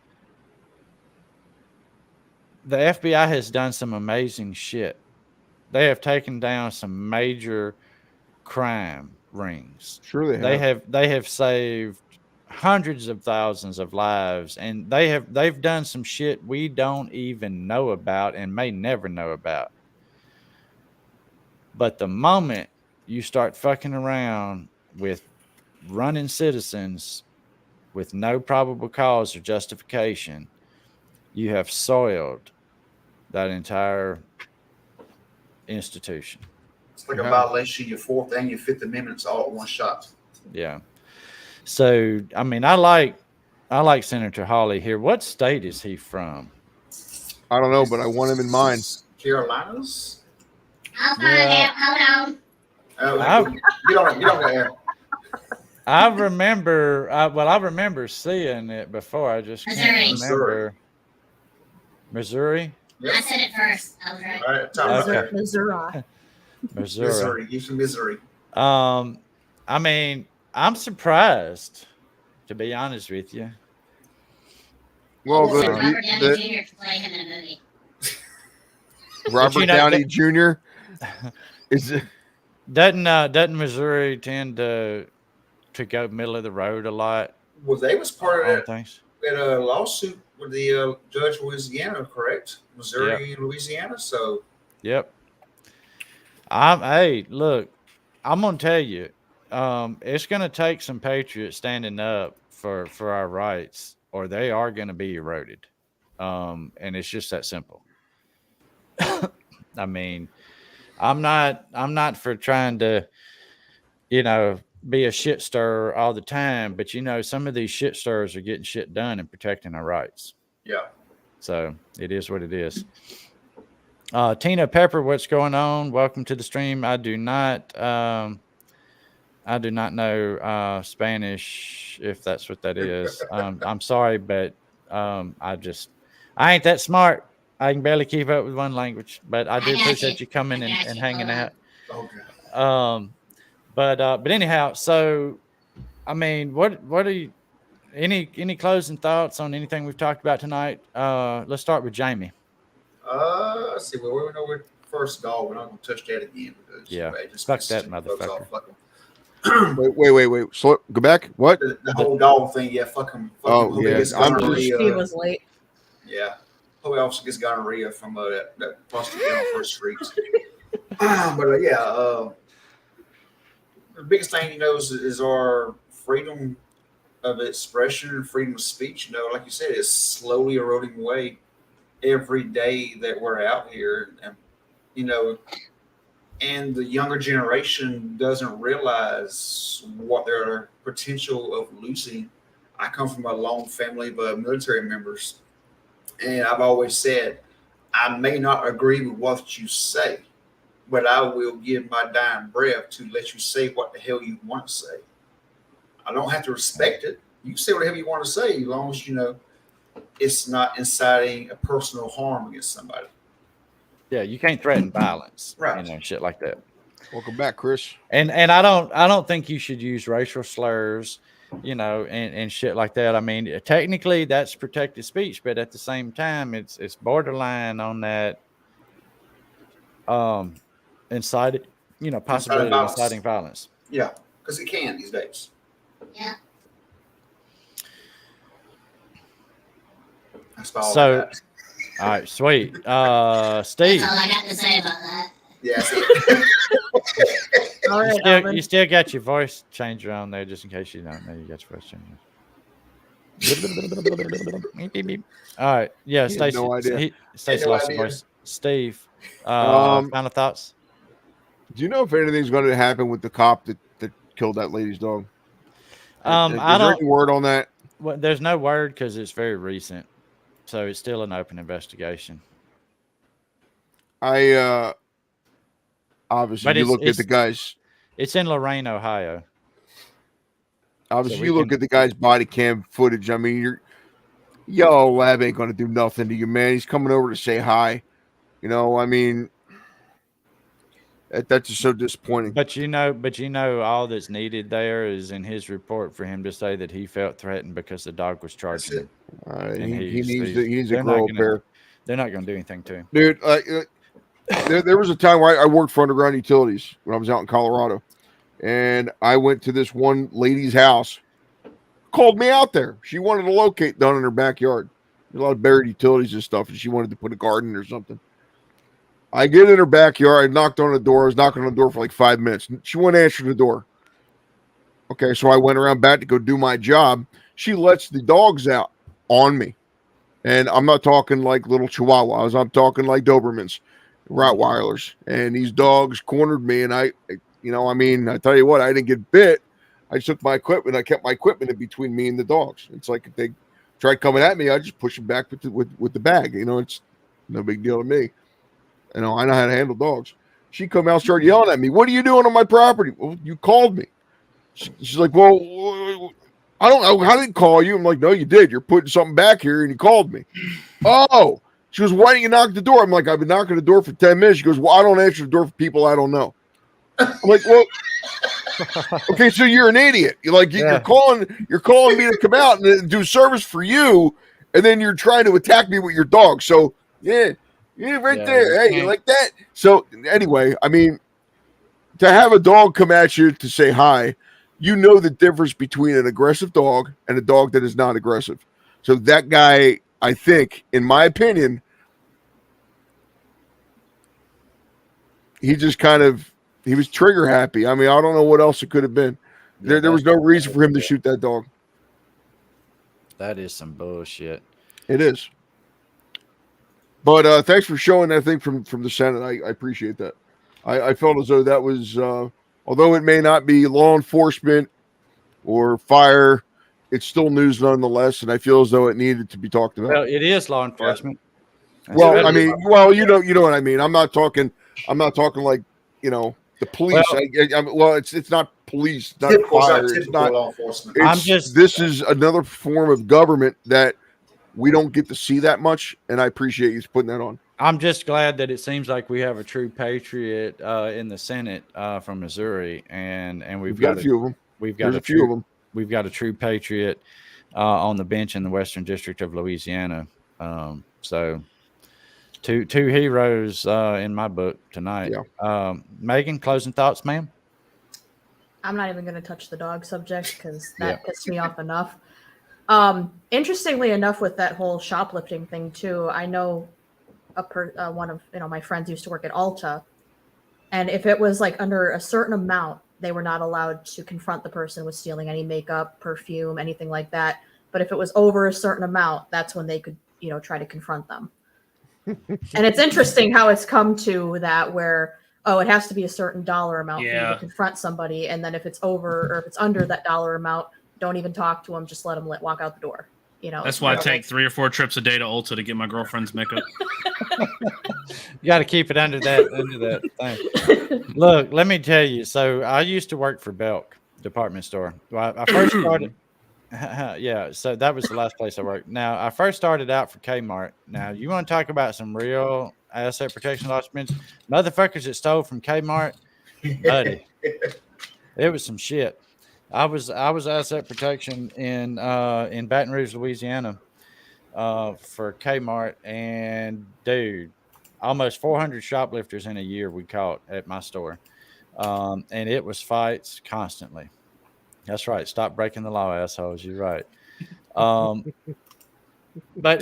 the FBI has done some amazing shit. They have taken down some major crime rings. Sure they have. They have saved hundreds of thousands of lives, and they've done some shit we don't even know about and may never know about. But the moment you start fucking around with running citizens with no probable cause or justification, you have soiled that entire institution. It's like a violation of your 4th and your 5th Amendments all at one shot. Yeah. So, I mean, I like Senator Hawley here. What state is he from? I don't know, but I want him in mine. Carolinas? I'll find out. Hold on. You don't have. I remember seeing it before. I just can't remember. Missouri? Yep. I said it first. I was right. Right. Missouri. Missouri. He's from Missouri. I mean, I'm surprised, to be honest with you. Well, Robert Downey Jr. to play him in a movie. Robert Downey Jr. is doesn't Missouri tend to go middle of the road a lot? Well, they was part of things. That lawsuit with the judge in Louisiana, correct? Missouri and Louisiana. So. Yep. Hey, look, I'm gonna tell you, it's gonna take some patriots standing up for our rights, or they are gonna be eroded. And it's just that simple. I mean, I'm not for trying to, be a shit stirrer all the time, but some of these shit stirrers are getting shit done and protecting our rights. Yeah. So it is what it is. Tina Pepper, what's going on? Welcome to the stream. I do not know Spanish, if that's what that is. I'm sorry, but I ain't that smart. I can barely keep up with one language, but I do appreciate you coming and hanging out. Okay. But anyhow, so I mean, what are you? Any closing thoughts on anything we've talked about tonight? Let's start with Jamie. Let's see. Well, we know where first goal. We're not going to touch that again. Because fuck that motherfucker. Wait. So go back. What? The whole dog thing. Yeah, fuck him. Oh yeah, He was late. Yeah. Police officer gets gonorrhea from that prostitute on First Street. But the biggest thing is our freedom of expression and freedom of speech. Like you said, it's slowly eroding away every day that we're out here, and the younger generation doesn't realize what their potential of losing. I come from a long family of military members. And I've always said, I may not agree with what you say, but I will give my dying breath to let you say what the hell you want to say. I don't have to respect it. You can say whatever you want to say, as long as it's not inciting a personal harm against somebody. Yeah, you can't threaten violence, right? Shit like that. Welcome back, Chris. And I don't think you should use racial slurs, and shit like that. I mean, technically that's protected speech, but at the same time, it's borderline on that incited, possibility of inciting violence. Yeah, because it can these days. Yeah. So, all right, sweet. Steve. That's all I got to say about that. Yeah. All right, You Alvin. still got your voice changer on there, just in case you don't know. You got your voice changer. All right, yeah, He had Stacey. no idea. Stacey no lost her idea. voice. Steve, Um, final thoughts. Do you know if anything's going to happen with the cop that killed that lady's dog? I Is there don't. any word on that? Well, there's no word because it's very recent, so it's still an open investigation. I obviously But you look at the guys. It's in Lorain, Ohio. Obviously, So you look at the guy's body cam footage. I mean, Lab ain't going to do nothing to you, man. He's coming over to say hi. You know, I mean, that's just so disappointing. But you know, all that's needed there is in his report for him to say that he felt threatened because the dog was charging him. And he needs to grow a pair. They're not going to do anything to him, Dude. There was a time where I worked for underground utilities when I was out in Colorado, and I went to this one lady's house. Called me out there. She wanted to locate down in her backyard. There's a lot of buried utilities and stuff, and she wanted to put a garden or something. I get in her backyard. I knocked on the door. I was knocking on the door for like 5 minutes. She wouldn't answer the door. Okay, so I went around back to go do my job. She lets the dogs out on me. And I'm not talking like little Chihuahuas. I'm talking like Dobermans, Rottweilers. And these dogs cornered me. And I tell you what, I didn't get bit. I took my equipment. I kept my equipment in between me and the dogs. It's like if they tried coming at me, I just push them back with the bag. You know, it's no big deal to me. You know, I know how to handle dogs. She come out, started yelling at me. What are you doing on my property? Well, you called me. She's like, well, I don't know. I didn't call you. I'm like, no, you did. You're putting something back here, and you called me. Oh, she goes, why didn't you knock the door? I'm like, I've been knocking the door for 10 minutes. She goes, well, I don't answer the door for people I don't know. I'm like, well, okay, so you're an idiot. You're calling me to come out and do service for you, and then you're trying to attack me with your dog. So yeah, right there. Hey, you like that? So anyway, I mean, to have a dog come at you to say hi, you know the difference between an aggressive dog and a dog that is not aggressive. So that guy, I think, in my opinion, he just he was trigger happy. I mean, I don't know what else it could have been. There was no reason for him to shoot that dog. That is some bullshit. It is. But thanks for showing that thing from the Senate. I appreciate that. I felt as though that was, although it may not be law enforcement or fire, it's still news nonetheless, and I feel as though it needed to be talked about. Well, it is law enforcement. Well, I mean, you know what I mean. I'm not talking like, you know, the police. It's not police, not fire. It's not law enforcement. This is another form of government that we don't get to see that much, and I appreciate you putting that on. I'm just glad that it seems like we have a true patriot in the Senate from Missouri, and we've got a few of them. We've got a true patriot on the bench in the Western District of Louisiana. So two heroes in my book tonight. Yeah. Megan, closing thoughts, ma'am? I'm not even going to touch the dog subject because that pissed me off enough. Interestingly enough, with that whole shoplifting thing too, I know one of my friends used to work at Ulta, and if it was like under a certain amount, they were not allowed to confront the person with stealing any makeup, perfume, anything like that. But if it was over a certain amount, that's when they could, try to confront them. And it's interesting how it's come to that where, it has to be a certain dollar amount for you to confront somebody. And then if it's over or if it's under that dollar amount, don't even talk to them. Just let them walk out the door. That's why I take 3 or 4 trips a day to Ulta to get my girlfriend's makeup. You got to keep it under that thing. Look, let me tell you. So I used to work for Belk department store. Well, I first started. So that was the last place I worked. Now I first started out for Kmart. Now you want to talk about some real asset protection documents? Motherfuckers that stole from Kmart, buddy. It was some shit. I was asset protection in Baton Rouge, Louisiana, for Kmart, and dude, almost 400 shoplifters in a year we caught at my store, and it was fights constantly. That's right. Stop breaking the law, assholes. You're right. But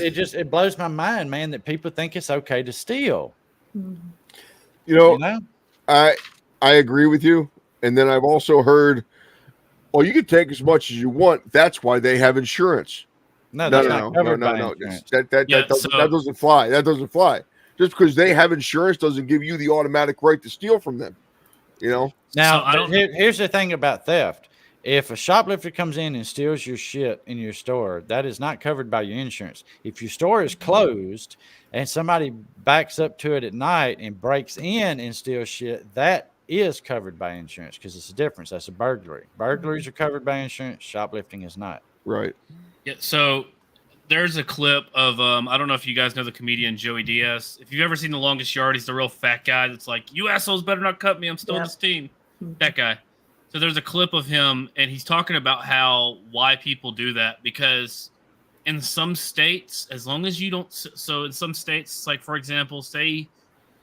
it blows my mind, man, that people think it's okay to steal. I agree with you. And then I've also heard, well, you can take as much as you want. That's why they have insurance. No, that's not covered by insurance. That doesn't fly. That doesn't fly. Just because they have insurance doesn't give you the automatic right to steal from them. You know. Now, here's the thing about theft. If a shoplifter comes in and steals your shit in your store, that is not covered by your insurance. If your store is closed and somebody backs up to it at night and breaks in and steals shit, that is covered by insurance because it's a difference. That's a burglary. Burglaries are covered by insurance. Shoplifting is not. Right. Yeah. So there's a clip of I don't know if you guys know the comedian Joey Diaz. If you've ever seen The Longest Yard, he's the real fat guy that's like, "You assholes better not cut me. I'm still in this team." That guy. So there's a clip of him, and he's talking about why people do that, because in some states, as long as you don't, so in some states, like for example, say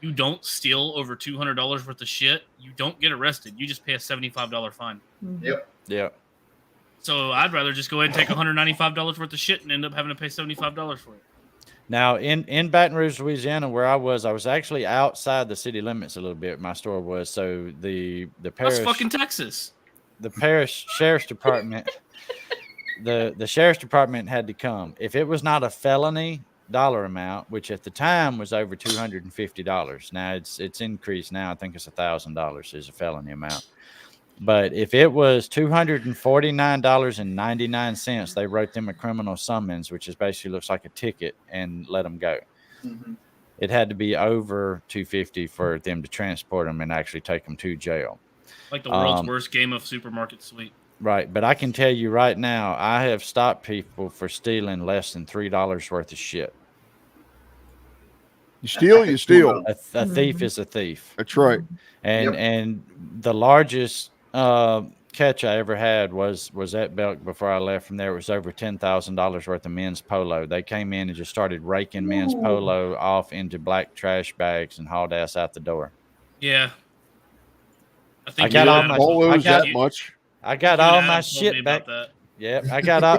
you don't steal over $200 worth of shit, you don't get arrested. You just pay a $75 fine. Yep. Yeah. So I'd rather just go ahead and take $195 worth of shit and end up having to pay $75 for it. Now, in Baton Rouge, Louisiana, where I was actually outside the city limits a little bit. My store was, so the parish. That's fucking Texas. The parish sheriff's department, the sheriff's department had to come. If it was not a felony dollar amount, which at the time was over $250. Now it's increased. Now I think it's $1,000 is a felony amount. But if it was $249.99, they wrote them a criminal summons, which is basically looks like a ticket, and let them go. Mm-hmm. It had to be over $250 for them to transport them and actually take them to jail. Like the world's worst game of supermarket sweep. Right. But I can tell you right now, I have stopped people for stealing less than $3 worth of shit. You steal, you steal. A thief is a thief. That's right. And the largest catch I ever had was at Belk before I left from there. It was over $10,000 worth of men's polo. They came in and just started raking men's polo off into black trash bags and hauled ass out the door. Yeah. I got all my shit back. Yeah,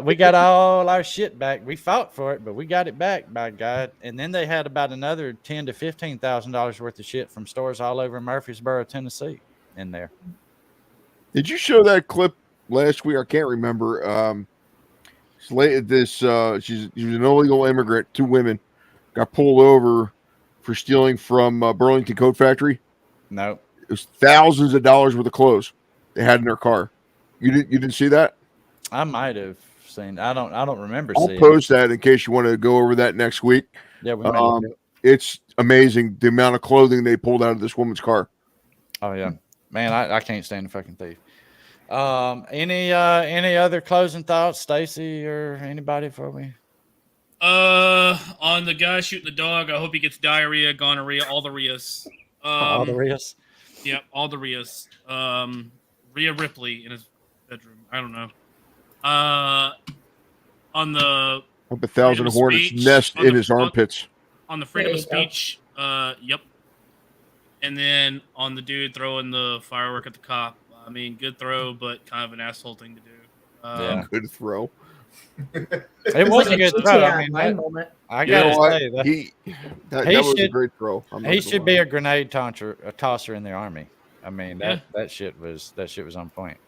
we got all our shit back. We fought for it, but we got it back, by God. And then they had about another $10,000 to $15,000 worth of shit from stores all over Murfreesboro, Tennessee, in there. Did you show that clip last week? I can't remember. She's an illegal immigrant. 2 women got pulled over for stealing from Burlington Coat Factory. No, it was thousands of dollars worth of clothes they had in their car. You didn't see that? I might have seen. I don't remember. I'll post that in case you want to go over that next week. Yeah, we it's amazing the amount of clothing they pulled out of this woman's car. Oh yeah, man, I can't stand a fucking thief. Any other closing thoughts, Stacy or anybody for me? On the guy shooting the dog, I hope he gets diarrhea, gonorrhea, all the Rias. All the Rias. Yep, all the Rias. Rhea Ripley in his bedroom. I don't know. On the hope 1,000 hornets nest in his armpits. On the freedom of speech. Yep. And then on the dude throwing the firework at the cop. I mean, good throw, but kind of an asshole thing to do. Yeah, good throw. It was a good throw. I mean, I gotta say that was a great throw. He should be a grenade tosser in the army. I mean, that shit was on point.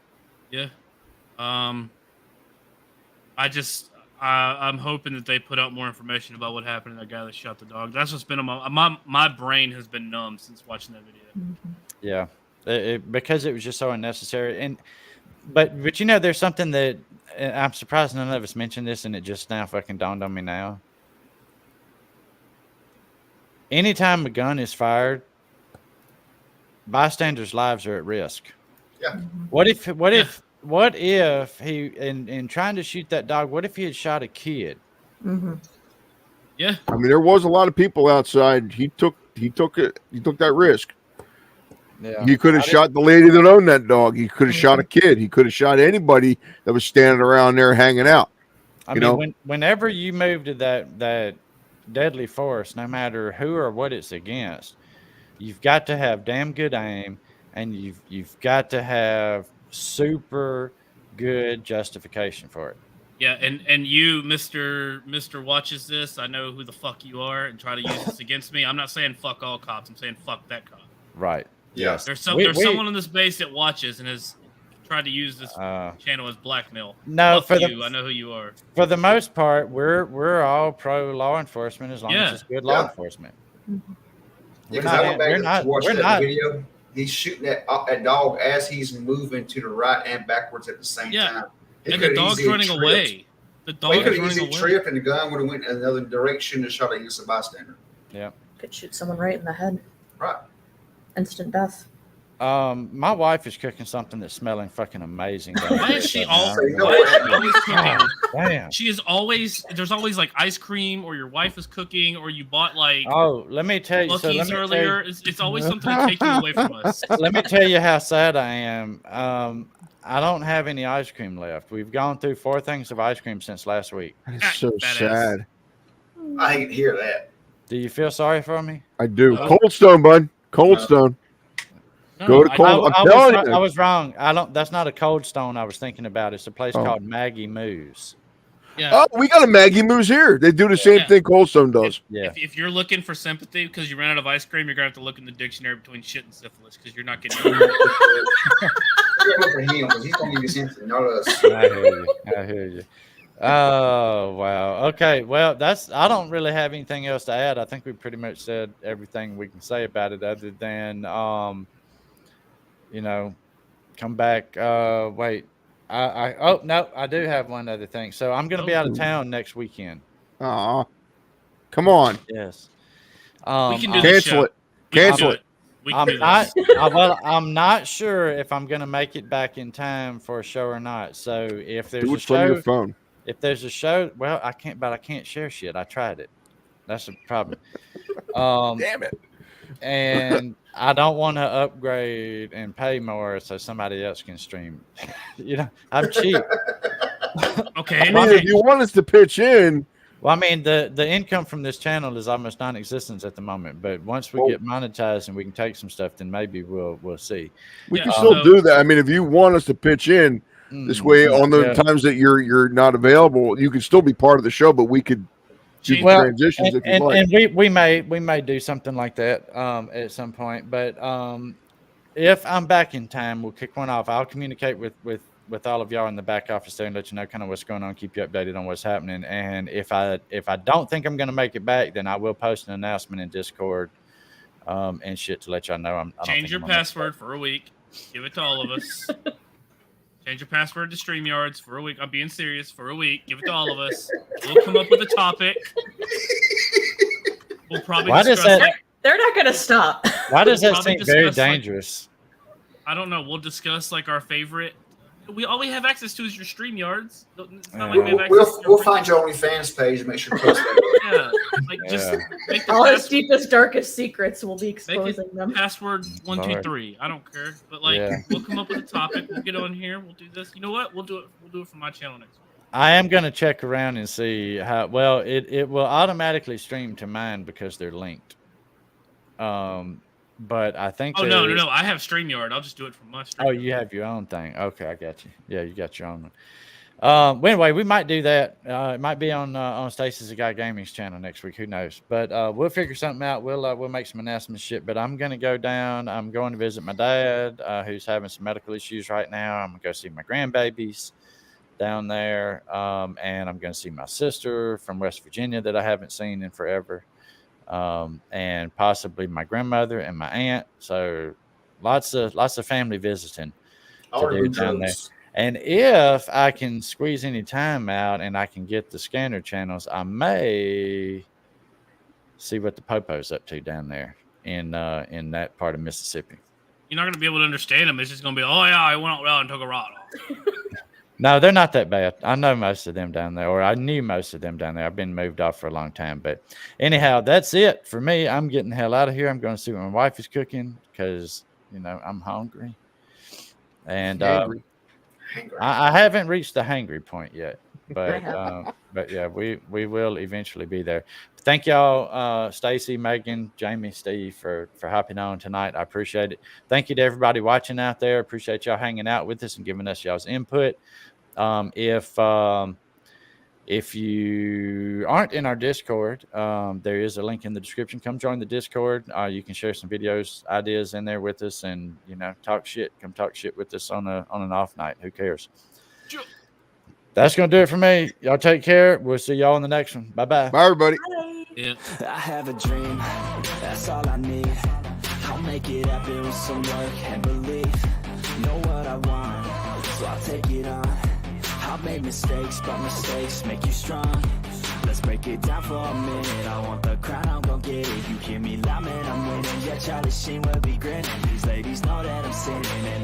Yeah. I'm hoping that they put out more information about what happened to that guy that shot the dog. That's what's been on my brain has been numb since watching that video. Yeah, because it was just so unnecessary. But you know, there's something that I'm surprised none of us mentioned this, and it just now fucking dawned on me now. Anytime a gun is fired, bystanders' lives are at risk. Yeah. What if he in trying to shoot that dog? What if he had shot a kid? Mm-hmm. Yeah. I mean, there was a lot of people outside. He took that risk. Yeah. He could have shot the lady that owned that dog. He could have shot a kid. He could have shot anybody that was standing around there hanging out. I mean, whenever you move to that deadly force, no matter who or what it's against, you've got to have damn good aim, and you've got to have super good justification for it. Yeah, and you, Mr. Watches this, I know who the fuck you are, and try to use this against me. I'm not saying fuck all cops. I'm saying fuck that cop. Right. Yes. There's We- someone in this base that watches and has tried to use this channel as blackmail. No, Fuck for you. the I know who you are. for the most part, we're all pro law enforcement as long as Yeah. it's good law Yeah. enforcement. Yeah, We're because I not. went back We're to not. watch We're that not. video. He's shooting that dog as he's moving to the right and backwards at the same Yeah. time. He And the could dog's easily running tripped. away. The Well, he dog could is have running easily away. tripped, and the gun would have went in another direction and shot an innocent bystander. Yeah. Could shoot someone right in the head. Right. Instant death. My wife is cooking something that's smelling fucking amazing. Why is she So you know always what? cooking? Damn. She is always there's always like ice cream, or your wife is cooking, or you bought like Oh, let me tell you. So Lucky's let me earlier. It's always something to take you away from us. let me tell you how sad I am. I don't have any ice cream left. We've gone through 4 things of ice cream since last week. It's so Badass. sad. I hate to hear that. Do you feel sorry for me? I do. No. Cold Stone, bud. Cold No. Stone. No, Go to I- Cold- I I'm telling was, you. I was wrong. I don't. That's not a Cold Stone I was thinking about. It's a place Oh. called Maggie Moo's. Yeah. Oh, we got a Maggie Moose here. They do the same Yeah. thing Cold Stone does. Yeah. If you're looking for sympathy because you ran out of ice cream, you're gonna have to look in the dictionary between shit and syphilis because you're not getting. You're gonna look for him because he's gonna give you something, not us. I hear you. I hear you. Oh wow. Okay. Well, I don't really have anything else to add. I think we pretty much said everything we can say about it, other than come back. Wait. Oh no, I do have one other thing. So I'm gonna be out of town next weekend. Aw. Come on. Yes. We can do I'm- this Cancel show. it. We can Cancel do it. We can I'm do not. this. I'm not sure if I'm gonna make it back in time for a show or not. So if there's Do a it from your show, phone. well, I can't. But I can't share shit. I tried it. That's the problem. Damn it. And I don't want to upgrade and pay more so somebody else can stream. I'm cheap. Okay. I mean, if you want us to pitch in, Well, I mean, the income from this channel is almost non-existent at the moment. But once we get monetized and we can take some stuff, then maybe we'll see. we Yeah, can still so- do that. I mean, if you want us to pitch in this way on the Yeah. times that you're not available, you can still be part of the show, but we could do Change- Well, transitions if you and, like. and we may do something like that at some point. But if I'm back in time, we'll kick one off. I'll communicate with all of y'all in the back office there and let you know kind of what's going on, keep you updated on what's happening. And if I don't think I'm going to make it back, then I will post an announcement in Discord and shit to let y'all know. I don't Change think your I'm gonna make it password for a week. Give it to all of us. Change your password to StreamYards for a week. I'm being serious. For a week. Give it to all of us. We'll come up with a topic. We'll probably Why does discuss that- like They're not going to stop. Why does that Probably seem very discuss, like- dangerous? I don't know. We'll discuss like our favorite. All we have access to is your StreamYards. It's not like we have access We'll, to we'll find your OnlyFans page and make sure to post that. Yeah, like just Yeah. make the All his password, deepest, darkest secrets will be make exposing it them. password 123. I don't care, but like Yeah. we'll come up with a topic. We'll get on here. We'll do this. You know what? We'll do it. We'll do it for my channel next week. I am going to check around and see how well it will automatically stream to mine because they're linked. But I think Oh no, there is- I have StreamYard. I'll just do it from my Oh, StreamYard. you have your own thing. Okay, I got you. Yeah, you got your own one. Well, anyway, we might do that. It might be on Stacy's a Guy Gaming's channel next week. Who knows? But we'll figure something out. We'll make some announcements, shit. But I'm gonna go down. I'm going to visit my dad, who's having some medical issues right now. I'm gonna go see my grandbabies down there, and I'm gonna see my sister from West Virginia that I haven't seen in forever, and possibly my grandmother and my aunt. So lots of family visiting All to the do down there. jokes. And if I can squeeze any time out and I can get the scanner channels, I may see what the Popo's up to down there in that part of Mississippi. You're not gonna be able to understand them. It's just gonna be, oh yeah, I went out and took a ride off. No, they're not that bad. I know most of them down there, or I knew most of them down there. I've been moved off for a long time. But anyhow, that's it for me. I'm getting the hell out of here. I'm going to see what my wife is cooking because, I'm hungry. And Hangry. I haven't reached the hangry point yet. But haven't. but yeah, we will eventually be there. Thank y'all, Stacy, Megan, Jamie, Steve, for hopping on tonight. I appreciate it. Thank you to everybody watching out there. Appreciate y'all hanging out with us and giving us y'all's input. If If you aren't in our Discord, there is a link in the description. Come join the Discord. You can share some videos, ideas in there with us, and talk shit. Come talk shit with us on an off night. Who cares? That's gonna do it for me. Y'all take care. We'll see y'all in the next one. Bye-bye. Bye, everybody. Yeah. I have a dream, that's all I need. I'll make it happen with some work and belief. Know what I want, so I'll take it on. I've made mistakes, but mistakes make you strong. Let's break it down for a minute. I want the crown, I'm gon' get it. You hear me loud, man, I'm winning. Yeah, Charlie Sheen will be grinning. These ladies know that I'm sinning. And